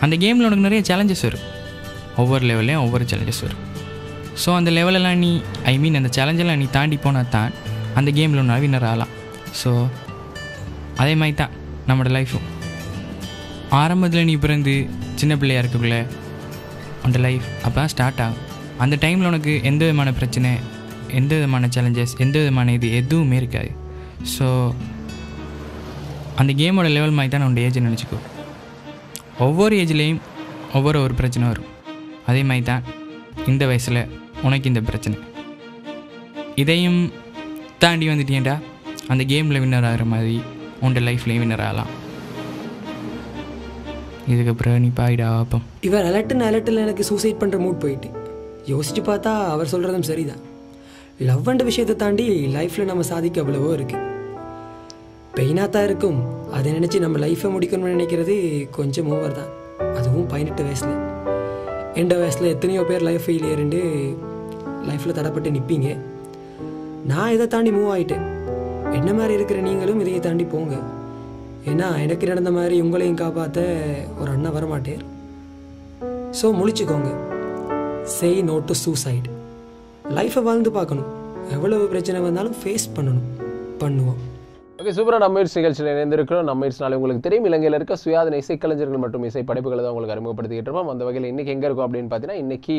அந்த கேமில் உனக்கு நிறைய சேலஞ்சஸ் வரும். ஒவ்வொரு லெவல்லையும் ஒவ்வொரு சேலஞ்சஸ் வரும். ஸோ அந்த லெவலெல்லாம் நீ அந்த சேலஞ்செல்லாம் நீ தாண்டி போனால் தான் அந்த கேமில் ஒன்றால் வின்னர் ஆகலாம். ஸோ அதே மாதிரி தான் நம்மளோட லைஃப்பும். ஆரம்பத்தில் நீ பிறந்து சின்ன பிள்ளையாக இருக்கக்குள்ள அந்த லைஃப் அப்போ தான் ஸ்டார்ட் ஆகும். அந்த டைமில் உனக்கு எந்த விதமான பிரச்சனை, எந்த விதமான சேலஞ்சஸ், எந்த விதமான இது எதுவுமே இருக்காது. ஸோ அந்த கேமோட லெவல் மாதிரி தான் உன்னோட ஏஜ் நினச்சிக்கோ. ஒவ்வொரு ஏஜ்லேயும் ஒவ்வொரு பிரச்சனை வரும். அதே மாதிரி தான் இந்த வயசில் உனக்கு இந்த பிரச்சனை. இதையும் தாண்டி வந்துட்டேன்டா அந்த கேமில் வின்னர் ஆகிற மாதிரி உன்னோட லைஃப்லேயும் வின்னர் ஆகலாம். இதுக்கப்புறம் நீ பாயிடா அப்போ. இவர் அலட்டில் எனக்கு சூசைட் பண்ணுற மூட் போயிட்டு யோசிச்சு பார்த்தா அவர் சொல்கிறதும் சரிதான். லவ் அண்ட் விஷயத்தை தாண்டி லைஃப்பில் நம்ம சாதிக்க அவ்வளவோ இருக்குது. பெயினாக தான் இருக்கும், அதை நினச்சி நம்ம லைஃப்பை முடிக்கணும்னு நினைக்கிறது கொஞ்சம் ஓவர் தான். அதுவும் 18 வயசில். எந்த வயசில் எத்தனையோ பேர் லைஃப் ஃபெயிலியர்ண்டு லைஃப்பில் தடப்பட்டு நிற்பீங்க. நான் இதை தாண்டி மூவ் ஆகிட்டேன். என்ன மாதிரி இருக்கிற நீங்களும் இதையை தாண்டி போங்க. ஏன்னா எனக்கு நடந்த மாதிரி உங்களையும் காப்பாற்ற ஒரு அண்ணன் வரமாட்டேன். ஸோ முழிச்சுக்கோங்க. Say no to suicide. லைஃப்பை வாழ்ந்து பார்க்கணும். எவ்வளவு பிரச்சனை வந்தாலும் ஃபேஸ் பண்ணுவோம். ஓகே, சூப்பராக நம்ம நிகழ்ச்சியில் இணைந்திருக்கிறோம். நம்ம நாளை உங்களுக்கு தெரியும், இலங்கையில் இருக்க சுயாதீன இசைக்கலைஞர்கள் மற்றும் இசை படைப்புகளை தான் உங்களுக்கு அறிமுகப்படுத்திக்கிட்டு இருப்போம். அந்த வகையில் இன்றைக்கி எங்கே இருக்கும் அப்படின்னு பார்த்தீங்கன்னா, இன்றைக்கி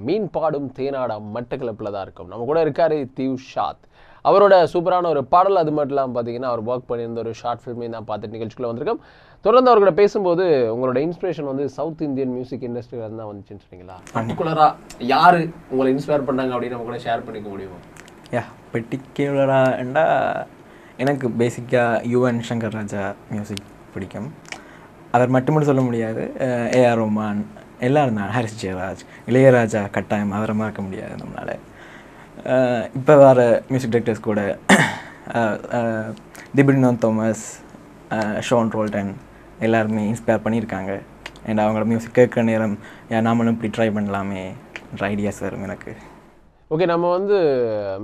மீன் பாடும் தேனாடம் மட்டக்களப்பில் தான் இருக்கும். நம்ம கூட இருக்கார் திவ்ஷாத். அவரோட சூப்பரான ஒரு பாடல், அது மட்டும் இல்லாமல் பார்த்தீங்கன்னா அவர் ஒர்க் பண்ணியிருந்த ஒரு ஷார்ட் ஃபில்மையும் தான் பார்த்துட்டு நிகழ்ச்சிக்குள்ளே வந்திருக்கோம். தொடர்ந்து அவர்கிட்ட பேசும்போது உங்களோட இன்ஸ்பிரேஷன் வந்து சவுத் இந்தியன் மியூசிக் இண்டஸ்ட்ரியில் தான் வந்துச்சுன்னு சொன்னீங்களா? பர்டிகுலராக யார் உங்களை இன்ஸ்பயர் பண்ணாங்க அப்படின்னு நம்ம கூட ஷேர் பண்ணிக்க முடியுமா? பர்டிகுலராகண்டா எனக்கு பேசிக்காக யுவன் சங்கர் ராஜா மியூசிக் பிடிக்கும். அவர் மட்டும் சொல்ல முடியாது. ஏஆர் ரஹ்மான் எல்லோரும் தான். ஹாரிஸ் ஜெயராஜ், இளையராஜா கட்டாயம் அவரை மறக்க முடியாது நம்மளால். இப்போ வர மியூசிக் டைரக்டர்ஸ் கூட திபிரினோன் தோமஸ், ஷோன் ரோல்டன் எல்லாருமே இன்ஸ்பயர் பண்ணியிருக்காங்க. அண்ட் அவங்களோட மியூசிக் கேட்குற நேரம் நாமளும் இப்படி ட்ரை பண்ணலாமேன்ற ஐடியாஸ் வரும் எனக்கு. ஓகே, நம்ம வந்து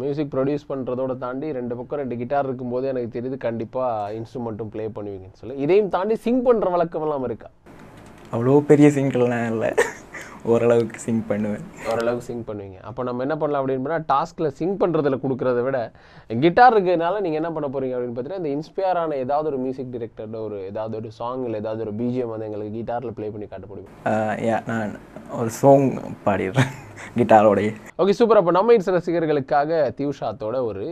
மியூசிக் ப்ரொடியூஸ் பண்ணுறதோட தாண்டி 2 பக்கம் 2 கிட்டார் இருக்கும்போது எனக்கு தெரியுது கண்டிப்பாக இன்ஸ்ட்ருமெண்ட்டும் ப்ளே பண்ணுவீங்கன்னு சொல்லி. இதையும் தாண்டி சிங் பண்ணுற வழக்கமெல்லாம் இருக்கா? அவ்வளோ பெரிய சிங்கெல்லாம் இல்லை, ஓரளவுக்கு சிங் பண்ணுவேன். ஓரளவுக்கு சிங் பண்ணுவீங்க. அப்போ நம்ம என்ன பண்ணலாம் அப்படின்னு பண்ணால், டாஸ்கில் சிங் பண்ணுறதுல கொடுக்குறத விட கிட்டார் இருக்கிறதுனால நீங்கள் என்ன பண்ண போகிறீங்க அப்படின்னு பார்த்தீங்கன்னா, இந்த இன்ஸ்பயரான ஏதாவது ஒரு மியூசிக் டிரெக்டரோட ஏதாவது ஒரு சாங் இல்லை ஏதாவது ஒரு பிஜிஎம் வந்து எங்களுக்கு கிட்டாரில் ப்ளே பண்ணி காட்ட முடியும். நான் ஒரு சாங் பாடிடுறேன் கிட்டாரோடைய. Okay, super. அப்போ நம்ம இட்ஸ் ரசிகர்களுக்காக திவ்ஷாத்தோட ஒரு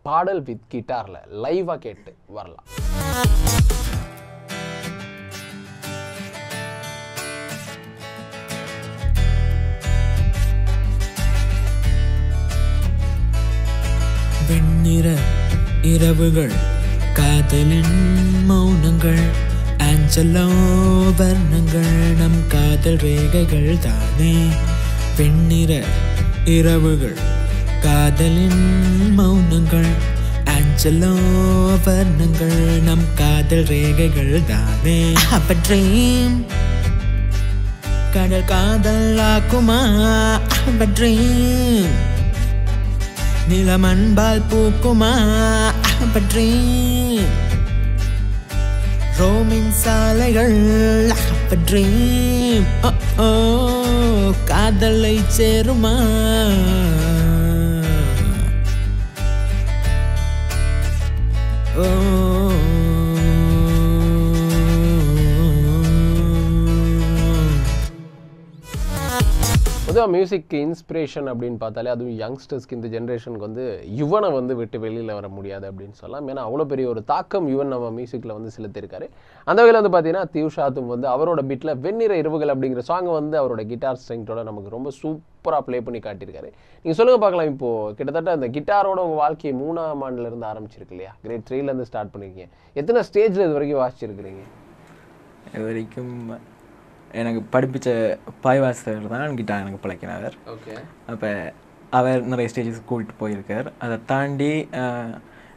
பாடல் வித் கிட்டாரில் லைவாக கேட்டு வரலாம். வெண்ணிற இரவுகள், காதலின் மௌனங்கள், ஆஞ்சலோ வர்ணங்கள், நம் காதல் ரேகைகள் தானே. வெண்ணிற இரவுகள், காதலின் மௌனங்கள், செல்லும் வர்ணங்கள் நம் காதல் ரேகைகள் தானே. ட்ரீம் கடல் காதல் ஆக்குமா? ட்ரீம் நிலம் அன்பால் பூக்குமா? ட்ரீம் ரோமின் சாலைகள். ட்ரீம் காதலை சேருமா? பொதுவாக மியூசிக் இன்ஸ்பிரேஷன் அப்படின்னு பார்த்தாலே அதுவும் யங்ஸ்டர்ஸ்க்கு இந்த ஜென்ரேஷனுக்கு வந்து யுவனை வந்து விட்டு வெளியில் வர முடியாது அப்படின்னு சொல்லலாம். ஏன்னா அவ்வளோ பெரிய ஒரு தாக்கம் யுவன் நம்ம மியூசிக்கில் வந்து செலுத்தியிருக்காரு. அந்த வகையில் வந்து பார்த்தீங்கன்னா திவ்ஷாத்தும் வந்து அவரோட பீட்டில் வெண்ணிற இரவுகள் அப்படிங்கிற சாங்கை வந்து அவரோட கிட்டார் ஸ்ட்ரெங்த்தோட நமக்கு ரொம்ப சூப்பராக ப்ளே பண்ணி காட்டியிருக்காரு. நீங்கள் சொல்லுங்கள் பார்க்கலாம், இப்போது கிட்டத்தட்ட அந்த கிட்டாரோட உங்கள் வாழ்க்கையை 3ஆம் ஆண்டுலேருந்து ஆரம்பிச்சிருக்கு இல்லையா? கிரேட் 3லேருந்து ஸ்டார்ட் பண்ணியிருக்கீங்க. எத்தனை ஸ்டேஜில் இது வரைக்கும் வாசிச்சிருக்கிறீங்க? இது வரைக்கும் எனக்கு படிப்பிச்ச பாய்வாசர் தான் கிட்டார் எனக்கு பழக்கினவர். ஓகே. அப்போ அவர் நிறைய ஸ்டேஜஸ் கூட்டிட்டு போயிருக்கார். அதை தாண்டி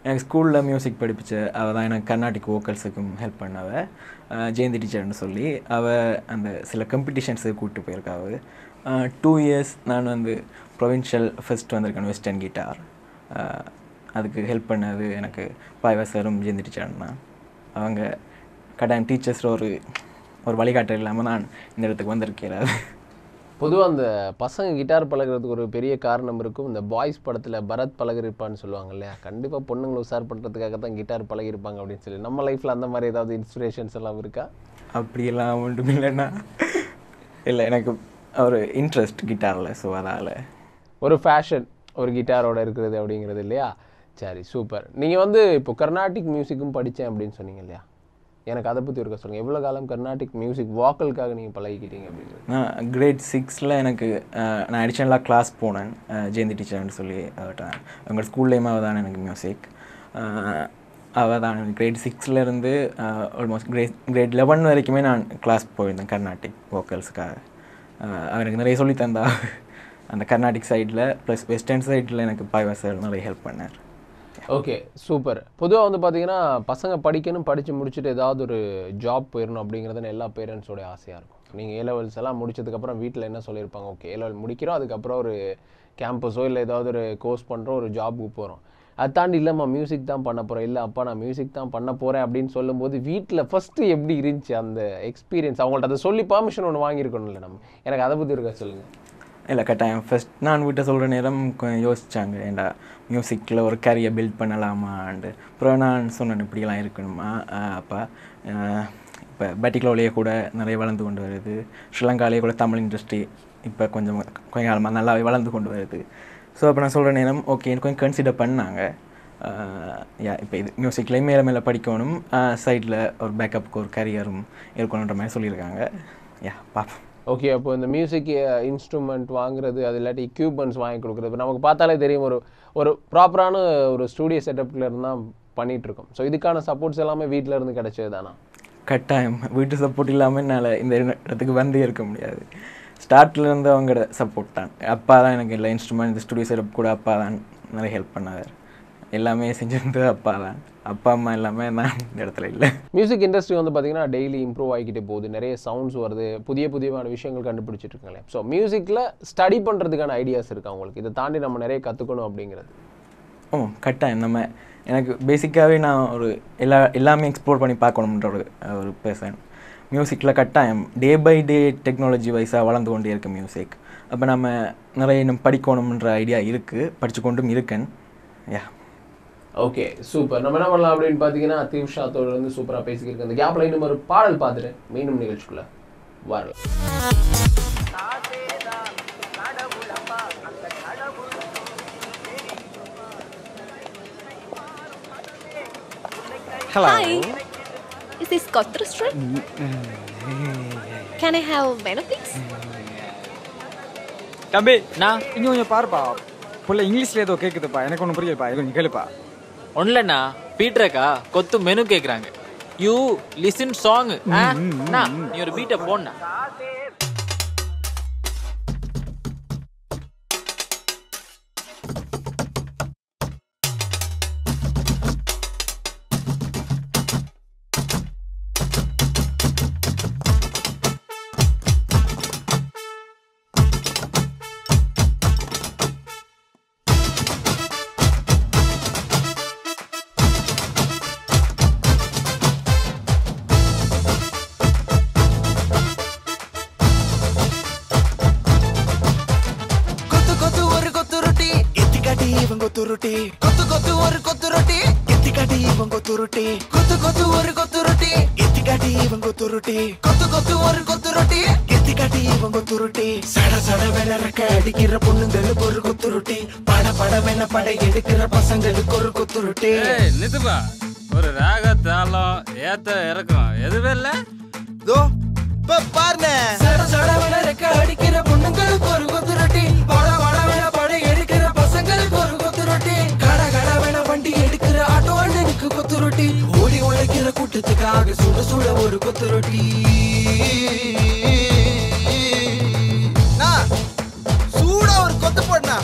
எனக்கு ஸ்கூலில் மியூசிக் படிப்பிச்ச அவள் தான் எனக்கு கர்நாடிக் வோக்கல்ஸுக்கும் ஹெல்ப் பண்ணவள், ஜெயந்தி டீச்சர்னு சொல்லி அவள் அந்த சில காம்படிஷன்ஸுக்கு கூப்பிட்டு போயிருக்கா. அவள் 2 இயர்ஸ் நான் வந்து ப்ரொவின்ஷியல் ஃபர்ஸ்ட் வந்திருக்கேன் வெஸ்டர்ன் கிட்டார். அதுக்கு ஹெல்ப் பண்ணது எனக்கு பாய்வாசரும் ஜெயந்தி டீச்சரும் தான். அவங்க கட்டாயம் டீச்சர்ஸில் ஒரு வழிகாட்டல் இல்லாமல் நான் இந்த இடத்துக்கு வந்திருக்கிறேன். பொதுவாக அந்த பசங்க கிட்டார் பழகிறதுக்கு ஒரு பெரிய காரணம் இருக்கும். இந்த பாய்ஸ் படத்தில் பரத் பழகிருப்பான்னு சொல்லுவாங்க இல்லையா? கண்டிப்பாக பொண்ணுங்களை உஷார் பண்ணுறதுக்காக தான் கிட்டார் பழகிருப்பாங்க அப்படின்னு சொல்லி நம்ம லைஃப்பில் அந்த மாதிரி ஏதாவது இன்ஸ்பிரேஷன்ஸ் எல்லாம் இருக்கா? அப்படியெல்லாம் ஒன்றும் இல்லைன்னா இல்லை, எனக்கு ஒரு இன்ட்ரெஸ்ட் கிட்டாரில். ஸோ அதால் ஒரு ஃபேஷன் ஒரு கிட்டாரோட இருக்கிறது அப்படிங்கிறது இல்லையா? சரி, சூப்பர். நீங்கள் வந்து இப்போ கர்நாடிக் மியூசிக்கும் படித்தேன் அப்படின்னு சொன்னீங்க இல்லையா? எனக்கு அதை பற்றி இருக்க சொல்லுங்கள். எவ்வளோ காலம் கர்நாடிக் மியூசிக் வாக்கலுக்காக நீங்கள் பழகிக்கிட்டீங்க அப்படிங்கிறது? நான் கிரேட் 6ல் எனக்கு நான் அடிஷனலாக கிளாஸ் போனேன் ஜெயந்தி டீச்சர்னு சொல்லி. அவங்க ஸ்கூல்லேயுமே அவள் தான் எனக்கு மியூசிக். அவள் தான் கிரேட் 6லேருந்து ஆல்மோஸ்ட் கிரேட் 11 வரைக்குமே நான் கிளாஸ் போயிருந்தேன் கர்நாடிக் வோக்கல்ஸுக்காக. எனக்கு நிறைய சொல்லி தந்தா அந்த கர்நாடிக் சைடில் ப்ளஸ் வெஸ்டர்ன் சைடில் எனக்கு பாய்வாசர் நிறைய ஹெல்ப் பண்ணார். Okay, super. பொதுவாக வந்து பார்த்தீங்கன்னா பசங்க படிக்கணும், படித்து முடிச்சுட்டு ஏதாவது ஒரு ஜாப் போயிடணும் அப்படிங்கிறது எல்லா பேரண்ட்ஸோடைய ஆசையாக இருக்கும். நீங்கள் A-levels எல்லாம் முடிச்சதுக்கப்புறம் வீட்டில் என்ன சொல்லியிருப்பாங்க? ஓகே, A-level முடிக்கிறோம், அதுக்கப்புறம் ஒரு கேம்பஸோ இல்லை ஏதாவது ஒரு கோர்ஸ் பண்ணுறோம், ஒரு ஜாபுக்கு போகிறோம். அதை தாண்டி இல்லைம்மா மியூசிக் தான் பண்ண போகிறேன், இல்லை அப்பா நான் மியூசிக் தான் பண்ண போகிறேன் அப்படின்னு சொல்லும்போது வீட்டில் ஃபஸ்ட்டு எப்படி இருந்துச்சு அந்த எக்ஸ்பீரியன்ஸ்? அவங்கள்ட்ட அதை சொல்லி பர்மிஷன் ஒன்று வாங்கியிருக்கணும்ல நம்ம. எனக்கு அதை பற்றி இருக்கா சொல்லுங்கள். இல்லை, கட்டாயம் ஃபஸ்ட் நான் வீட்டை சொல்கிற நேரம் கொஞ்சம் யோசித்தாங்க, ஏண்டா மியூசிக்கில் ஒரு கேரியர் பில்ட் பண்ணலாமான்ட்டு. அப்புறம் நான் சொன்னேன் இப்படிலாம் இருக்கணுமா அப்பா. இப்போ பட்டிக்குலோலேயே கூட நிறைய வளர்ந்து கொண்டு வருது. ஸ்ரீலங்காலேயே கூட தமிழ் இண்டஸ்ட்ரி இப்போ கொஞ்சம் காலமாக நல்லாவே வளர்ந்து கொண்டு வருது. ஸோ அப்போ நான் சொல்கிற நேரம் ஓகே கொஞ்சம் கன்சிடர் பண்ணாங்க. இப்போ இது மியூசிக்லேயும் மேலே மேலே படிக்கணும், சைடில் ஒரு பேக்கப்புக்கு ஒரு கேரியரும் இருக்கணுன்ற மாதிரி சொல்லியிருக்காங்க. பார்ப்போம். ஓகே, அப்போ இந்த மியூசிக் இன்ஸ்ட்ருமெண்ட் வாங்குறது, அது இல்லாட்டி எக்யூப்மெண்ட்ஸ் வாங்கி கொடுக்குறது, இப்போ நமக்கு பார்த்தாலே தெரியும் ஒரு ப்ராப்பரான ஒரு ஸ்டூடியோ செட்டப்பில் இருந்தால் பண்ணிகிட்ருக்கோம். ஸோ இதுக்கான சப்போர்ட்ஸ் எல்லாமே வீட்டில் இருந்து கிடச்சது தானா? கட்டாயம் வீட்டு சப்போர்ட் இல்லாமல் என்னால் இந்த இடத்துக்கு வந்தே இருக்க முடியாது. ஸ்டார்ட்லேருந்து அவங்களோட சப்போர்ட் தான். அப்பா தான் எனக்கு எல்லா இன்ஸ்ட்ருமெண்ட், இந்த ஸ்டுடியோ செட்டப் கூட அப்பா தான் நிறைய ஹெல்ப் பண்ணார். எல்லாமே செஞ்சிருந்தது அப்பா தான். அப்பா அம்மா எல்லாமே நான் இந்த இடத்துல இல்லை. மியூசிக் இண்டஸ்ட்ரி வந்து பார்த்திங்கன்னா டெய்லி இம்ப்ரூவ் ஆகிக்கிட்டே போகுது. நிறைய சவுண்ட்ஸ் வருது, புதியமான விஷயங்கள் கண்டுபிடிச்சிட்டு இருக்காங்களே. ஸோ மியூசிக்கில் ஸ்டடி பண்ணுறதுக்கான ஐடியாஸ் இருக்கா உங்களுக்கு? இதை தாண்டி நம்ம நிறைய கற்றுக்கணும் அப்படிங்கிறது? கட்டாயம். எனக்கு பேசிக்காகவே நான் ஒரு எல்லாமே எக்ஸ்ப்ளோர் பண்ணி பார்க்கணுன்ற ஒரு பர்சன். மியூசிக்கில் கட்டாயம் டே பை டே டெக்னாலஜி வைஸாக வளர்ந்து கொண்டே இருக்குது மியூசிக். அப்போ நம்ம நிறைய இன்னும் படிக்கணுன்ற ஐடியா இருக்குது, படித்து கொண்டும் இருக்கேன். Okay, super. நம்ம என்ன பண்ணலாம் அப்படின்னு பார்த்தீங்கன்னா திவ்ஷாத்தோடு வந்து சூப்பராக பேசிக்கிருக்கு. அந்த கேப்பில் இன்னும் ஒரு பாடல் பார்த்துட்டு மீண்டும் நிகழ்ச்சிக்குள்ளே வரலாம். Hello. Hi. Is this Kotra Street? Can I have menu please? தம்பி நான் இங்கே கொஞ்சம் பாருப்பா, புள்ள இங்கிலீஷ்ல ஏதோ கேட்குதுப்பா, எனக்கு ஒன்றும் புரியலப்பா, இது கொஞ்சம் கேளுப்பா. ஒன்றுலண்ணா பீட்ரக்கா கொத்து மெனு கேட்குறாங்க. You listen song. நீ ஒரு பீட்டை போடணா. ரொட்டி கொத்து கொத்து ஒரு கொத்து ரொட்டி எத்தி காட்டி இவன் கொத்து ரொட்டி கொத்து கொத்து ஒரு கொத்து ரொட்டி எத்தி காட்டி இவன் கொத்து ரொட்டி கொத்து கொத்து ஒரு கொத்து ரொட்டி எத்தி காட்டி இவன் கொத்து ரொட்டி சட சட வெளரக்க அடிக்கிற பொண்ணுங்களுக்கு ஒரு கொத்து ரொட்டி பட பட வென பட எடுக்கிற பசங்களுக்கு ஒரு கொத்து ரொட்டி. நித்துப்பா ஒரு ராக தாளம் ஏத்த இறக்கும் எதுவே இல்ல தோ பாருங்க சட சட வெளரக்க அடிக்கிற பொண்ணுங்களுக்கு ஒரு கொத்து ரொட்டி பட பட வென பட எடுக்கிற பசங்களுக்கு ஒரு கொத்து ரொட்டி கட கட வென வண்டி எடுக்கிற ஆட்டோ அண்ணனுக்கு கொத்து ரொட்டி ஓடி உழைக்கிற கூட்டத்துக்காக சுட சுட ஒரு கொத்து ரொட்டி. சூடா ஒரு கொத்து போடனா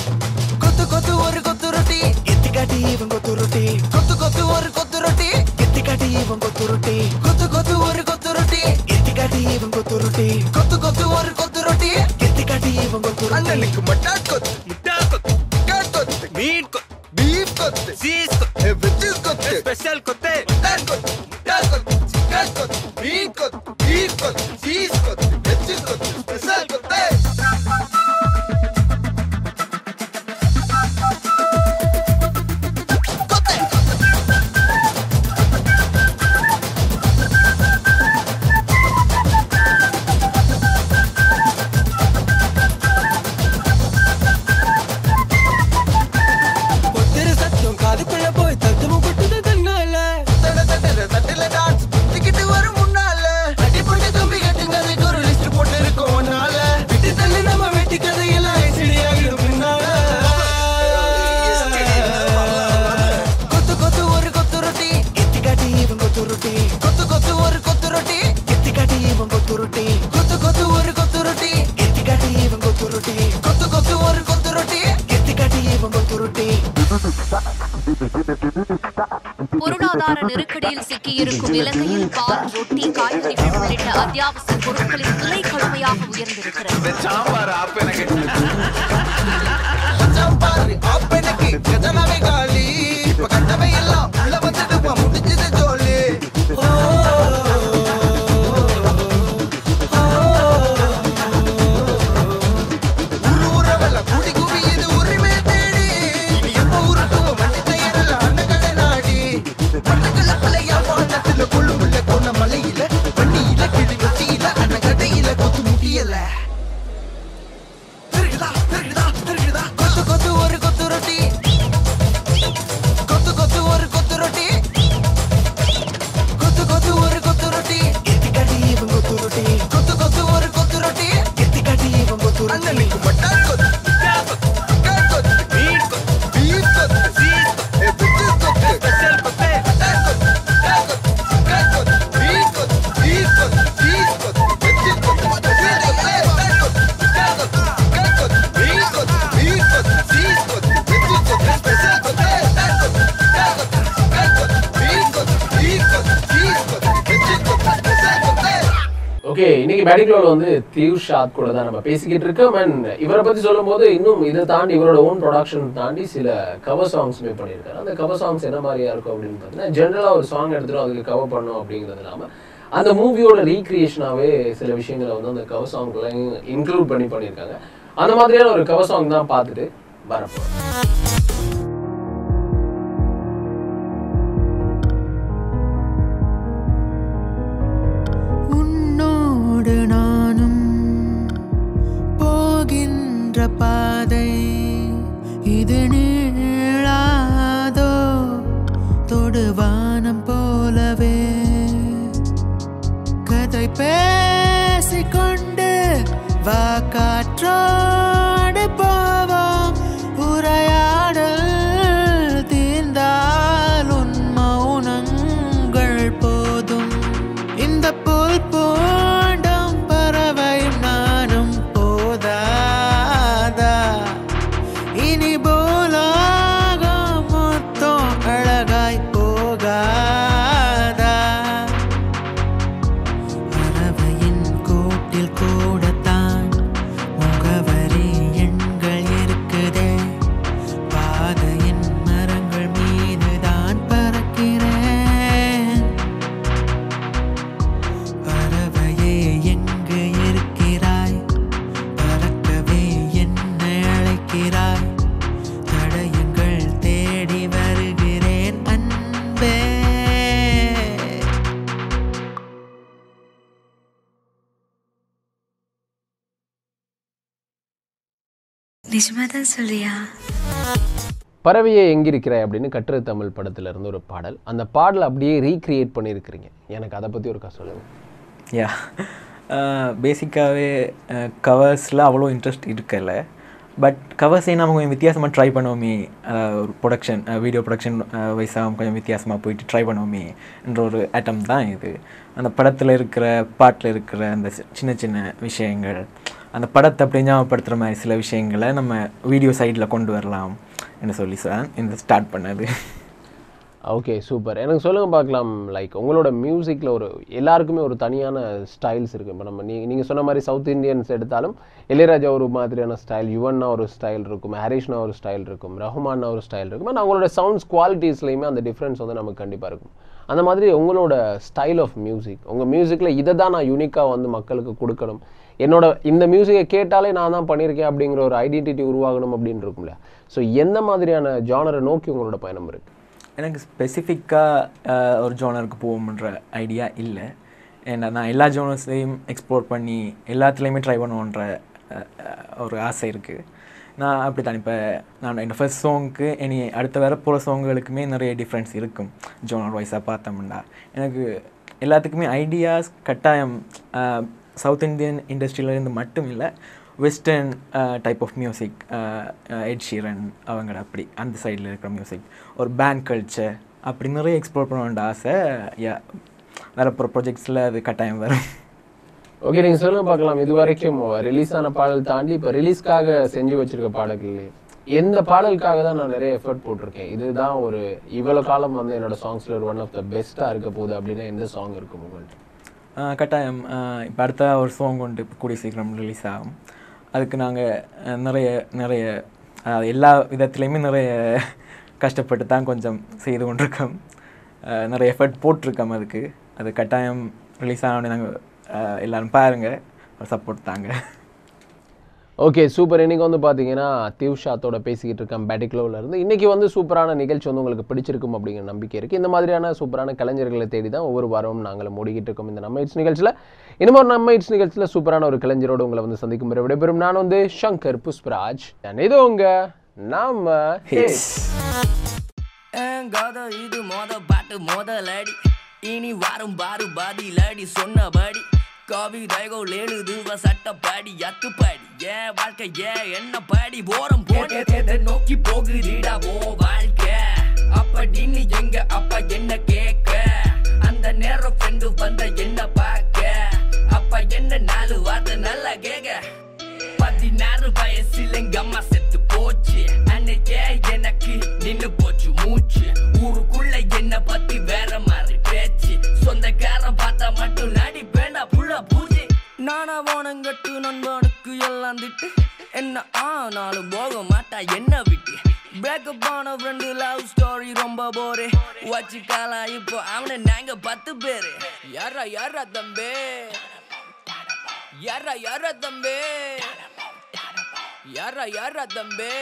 கொத்து கொத்து ஒரு கொத்து ரொட்டி எத்தி காட்டி இவன் கொத்து ரொட்டி கொத்து கொத்து ஒரு கொத்து ரொட்டி எத்தி காட்டி இவன் கொத்து ரொட்டி கொத்து கொத்து ஒரு கொத்து ரொட்டி எத்தி காட்டி இவன் கொத்து ரொட்டி கொத்து கொத்து ஒரு கொத்து ரொட்டி எத்தி காட்டி இவன் கொத்து ரொட்டி. அண்ணனுக்கு மட்டா கொத்து முட்டா கொத்து காட் கொத்து மீன் கொத்து பீஃப் கொத்து சீஸ் கொத்து வெஜ்ஜஸ் கொத்து ஸ்பெஷல் கொத்து மட்டன் கொத்து முட்டா கொத்து சிக்கன் கொத்து மீன் கொத்து பீஃப் கொத்து சீஸ் கொத்து வெஜ்ஜஸ் கொத்து ஸ்பெஷல் கொத்து. பொருளாதார நெருக்கடியில் சிக்கியிருக்கும் இலங்கையில் பால், ரொட்டி, காய்கறிகள் உள்ளிட்ட அத்தியாவசிய பொருட்களின் விலை கடுமையாக உயர்ந்திருக்கிறது. ஓகே, இன்னைக்கு பேட்டிக்லோல வந்து தியூஷாத் கூட தான் நம்ம பேசிக்கிட்டு இருக்கோம். அண்ட் இவரை பத்தி சொல்லும் போது இன்னும் இதை தாண்டி இவரோட ஓன் ப்ரொடக்ஷன் தாண்டி சில கவர் சாங்ஸ்மே பண்ணியிருக்காரு. அந்த கவர் சாங்ஸ் என்ன மாதிரியா இருக்கும் அப்படின்னு பார்த்தீங்கன்னா, ஜென்ரலாக ஒரு சாங் எடுத்துட்டு அதுக்கு கவர் பண்ணோம் அப்படிங்கிறது இல்லாமல் அந்த மூவியோட ரீக்ரியேஷனாகவே சில விஷயங்களை வந்து அந்த கவர் சாங்ல இன்க்ளூட் பண்ணியிருக்காங்க. அந்த மாதிரியான ஒரு கவர் சாங் தான் பார்த்துட்டு வரப்போம். நானும் போகின்ற பாதை இது நீளாதோ தொடுவானம் போலவே கதை பேசிக்கொண்டு வா காற்றோடு போவோம் உரையாட நிஜமா தான் சொல்றியா? பறவையே எங்கிருக்கிறாய் அப்படின்னு கற்று தமிழ் படத்துல இருந்து ஒரு பாடல். அந்த பாடலை அப்படியே ரீக்ரியேட் பண்ணியிருக்கிறீங்க. எனக்கு அதை பற்றி ஒரு சொல்லுங்கள். யா பேசிக்காகவே கவர்ஸில் அவ்வளோ இன்ட்ரெஸ்ட் இருக்கல. பட் கவர்ஸே நம்ம கொஞ்சம் வித்தியாசமாக ட்ரை பண்ணுவோமே, ஒரு ப்ரொடக்ஷன் வீடியோ ப்ரொடக்ஷன் வைஸாக கொஞ்சம் வித்தியாசமாக போயிட்டு ட்ரை பண்ணுவோமே என்ற ஒரு அட்டம் தான் இது. அந்த படத்தில் இருக்கிற பாட்டில் இருக்கிற அந்த சின்ன சின்ன விஷயங்கள், அந்த படத்தை அப்படி ஞாபகப்படுத்துகிற மாதிரி சில விஷயங்களை நம்ம வீடியோ சைடில் கொண்டு வரலாம் என்று சொல்லி இந்த ஸ்டார்ட் பண்ணது. Okay, super. எனக்கு சொல்லுங்கள் பார்க்கலாம். லைக் உங்களோட மியூசிக்கில் ஒரு எல்லாருக்குமே ஒரு தனியான ஸ்டைல்ஸ் இருக்குது. இப்போ நம்ம நீங்கள் சொன்ன மாதிரி சவுத் இண்டியன்ஸ் எடுத்தாலும் இளையராஜா ஒரு மாதிரியான ஸ்டைல், யுவன்னா ஒரு ஸ்டைல் இருக்கும், ஹரிஷ்னா ஒரு ஸ்டைல் இருக்கும், ரஹ்மான்னா ஒரு ஸ்டைல் இருக்கும். ஆனால் அவங்களோட சவுண்ட்ஸ் குவாலிட்டிஸ்லையுமே அந்த டிஃப்ரென்ஸ் வந்து நமக்கு கண்டிப்பாக இருக்கும். அந்த மாதிரி உங்களோட ஸ்டைல் ஆஃப் மியூசிக், உங்கள் மியூசிக்கில் இதை தான் நான் யூனிக்காக வந்து மக்களுக்கு கொடுக்கணும், என்னோட இந்த மியூசிக்கை கேட்டாலே நான் தான் பண்ணியிருக்கேன் அப்படிங்கிற ஒரு ஐடென்டிட்டி உருவாகணும் அப்படின்னு இருக்கும்ல. ஸோ எந்த மாதிரியான ஜானரை நோக்கி உங்களோட பயணம் இருக்குது? எனக்கு ஸ்பெசிஃபிக்காக ஒரு ஜோனருக்கு போகணுன்ற ஐடியா இல்லை. ஏன்னா நான் எல்லா ஜோனர்ஸையும் எக்ஸ்ப்ளோர் பண்ணி எல்லாத்துலேயுமே ட்ரை பண்ணுவோன்ற ஒரு ஆசை இருக்குது. நான் அப்படி தான். இப்போ நான் இந்த ஃபர்ஸ்ட் சாங்க்கு இனி அடுத்த வர போகிற சாங்குகளுக்குமே நிறைய டிஃப்ரென்ஸ் இருக்கும் ஜோனர் வைஸாக பார்த்தோம்னா. எனக்கு எல்லாத்துக்குமே ஐடியாஸ் கட்டாயம் சவுத் இண்டியன் இண்டஸ்ட்ரியிலேருந்து மட்டும் இல்லை, western type of music, Ed Sheeran அவங்கள அப்படி அந்த சைடில் இருக்கிற மியூசிக், ஒரு பேண்ட் கல்ச்சர் அப்படி நிறைய எக்ஸ்ப்ளோர் பண்ண வேண்டிய ஆசை. வரப்போகிற ப்ராஜெக்ட்ஸில் அது கட்டாயம் வரும். ஓகே, நீங்கள் சொல்லுங்கள் பார்க்கலாம். இது வரைக்கும் ரிலீஸ் ஆன பாடல் தாண்டி இப்போ ரிலீஸ்க்காக செஞ்சு வச்சுருக்க பாடல்கள் எந்த பாடலுக்காக தான் நான் நிறைய எஃபர்ட் போட்டிருக்கேன், இதுதான் ஒரு இவ்வளோ காலம் வந்து என்னோட சாங்ஸில் ஒரு ஒன் ஆஃப் த பெஸ்ட்டாக இருக்க போகுது அப்படின்னா எந்த சாங் இருக்கும் உங்கள்கிட்ட? கட்டாயம் இப்போ அடுத்த ஒரு சாங் கொண்டு இப்போ கூடிய சீக்கிரம் ரிலீஸ் ஆகும். அதுக்கு நாங்கள் நிறைய எல்லா விதத்துலேயுமே நிறைய கஷ்டப்பட்டு தான் கொஞ்சம் செய்து கொண்டிருக்கோம். நிறைய எஃபர்ட் போட்டிருக்கோம் அதுக்கு. அது கட்டாயம் ரிலீஸ் ஆனோடனே நாங்கள் எல்லோரும் பாருங்கள், சப்போர்ட் தாங்க. Okay, super. இன்றைக்கி வந்து பார்த்தீங்கன்னா திவ்ஷாத்தோட பேசிக்கிட்டு இருக்கேன் பேட்டிக்லோவில் இருந்து. இன்றைக்கி வந்து சூப்பரான நிகழ்ச்சி வந்து உங்களுக்கு பிடிச்சிருக்கும் அப்படிங்கிற நம்பிக்கை இருக்குது. இந்த மாதிரியான சூப்பரான கலைஞர்களை தேடி தான் ஒவ்வொரு வாரமும் நாங்கள் மூடிக்கிட்டு இருக்கோம் இந்த நம்ம இட்ஸ் நிகழ்ச்சியில். இன்னும் ஒரு நம்ம இட்ஸ் நிகழ்ச்சியில் சூப்பரான ஒரு கலைஞரோடு உங்களை வந்து சந்திக்கும் முறை விடைபெறும் நான் வந்து சங்கர் புஷ்பராஜ். இது உங்க நம்ம ஹிட்ஸ். இது பாட்டு முதலடி இனி வாரும் பாரு பாதிலடி சொன்னபடி கவிதைகள் எழுதுவ சட்டப்படி அத்துப்படி ஏன் வாழ்க்கை ஏன் என்ன படி போறம் போட நோக்கி போகுதிடா ஓ வாழ்க்கை அப்படின்னு எங்க அப்பா என்ன கேட்க அந்த நேரம் ஃப்ரெண்டு வந்த என்ன பார்க்க அப்பா என்ன 4 வார்த்தை நல்லா கேட்க 16 வயசுல எங்க அம்மா செத்து போச்சு அன்னைக்கே எனக்கு நின்னு போச்சு மூச்சு ஊருக்குள்ள என்ன பத்தி வேற மாதிரி பேச்சு சொந்தக்காரன் பார்த்தா மட்டும் நடிப்பேண்டா புள்ள பூச்சி நானா போனங்கட்டு நண்பனுக்கு எல்லாம் திட்டு என்ன ஆனாலும் போக மாட்டா என்ன விட்டு பிரேக்கப் ஆன ஃப்ரெண்டு லவ் ஸ்டோரி ரொம்ப போரு வச்சுக்காலா இப்போ அவனை நாங்க 10 பேரு யாரா தம்பே யாரா தம்பே யாரா தம்பே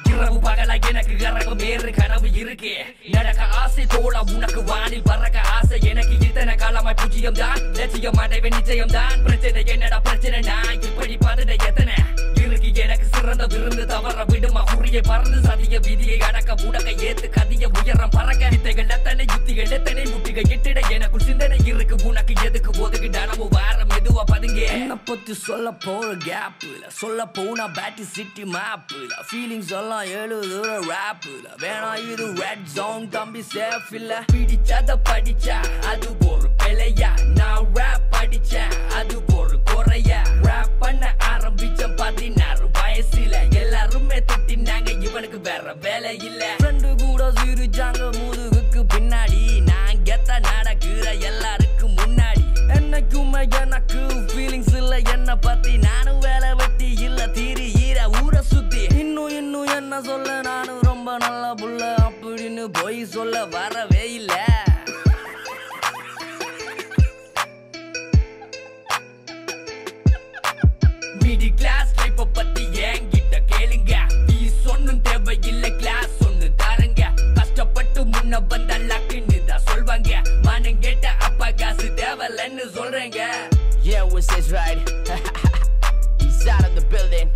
இரவு பகலா எனக்கு கரகம் வேறு கனவு இருக்கு நடக்க ஆசை தோழா உனக்கு வானில் பறக்க ஆசை எனக்கு இத்தனை காலமாய் பூஜ்ஜியம் தான் லட்சியம் அடைவே நிச்சயம் தான் பிரச்சனை என்னடா பிரச்சனை நான் இப்படி பார்த்துட்ட எத்தனை இருக்கு எனக்கு சிறந்த விருந்து தவற விடுமா உரிய பறந்து சதிய விதியை அடக்க முடக்க ஏத்து கதிய உயரம் பறக்க வித்தைகள் எத்தனை யுத்திகள் எத்தனை முட்டிகள் எட்டிட எனக்குள் சிந்தனை இருக்கு உனக்கு எதுக்கு ஒதுக்கிட்ட நம்ம வாரம் மெதுவா பதுங்க என்ன பத்தி சொல்ல போற கேப்ல சொல்ல போனா பேட்டி சிட்டி மேப்ல ஃபீலிங்ஸ் எல்லாம் எழுதுற ராப்ல வேணா இது ரெட் ஜோன் தம்பி சேஃப் இல்ல பிடிச்சத படிச்சா அது ஒரு பிழையா நான் ராப் படிச்சேன் அது ஒரு குறையா ராப் பண்ண ஆரம்பிச்ச 16 வயசுல எல்லாருமே திட்டினாங்க இவனுக்கு வேற வேலை இல்ல ஃப்ரெண்டு கூட சிரிச்சாங்க முதுகுக்கு பின்னாடி நான் கெத்த நடக்குற எல்லாருக்கும் முன்னாடி என்னைக்குமே எனக்கு ஃபீலிங்ஸ் இல்ல என்ன பத்தி நானும் வேலை வெட்டி இல்ல தீரி ஈர ஊரை சுத்தி இன்னும் என்ன சொல்ல நானும் ரொம்ப நல்ல புள்ள அப்படின்னு போய் சொல்ல வரவே இல்ல மிடி கிளாஸ் லைஃப் பத்தி என்கிட்ட கேளுங்க நீ சொன்னும் தேவை இல்ல கிளாஸ் ஒண்ணு தாருங்க கஷ்டப்பட்டு முன்ன வந்த லக்குன்னு தான் சொல்வாங்க மனம் கேட்ட அப்பா காசு தேவையில்லன்னு சொல்றேங்க Yeah, we say right. He's out of the building.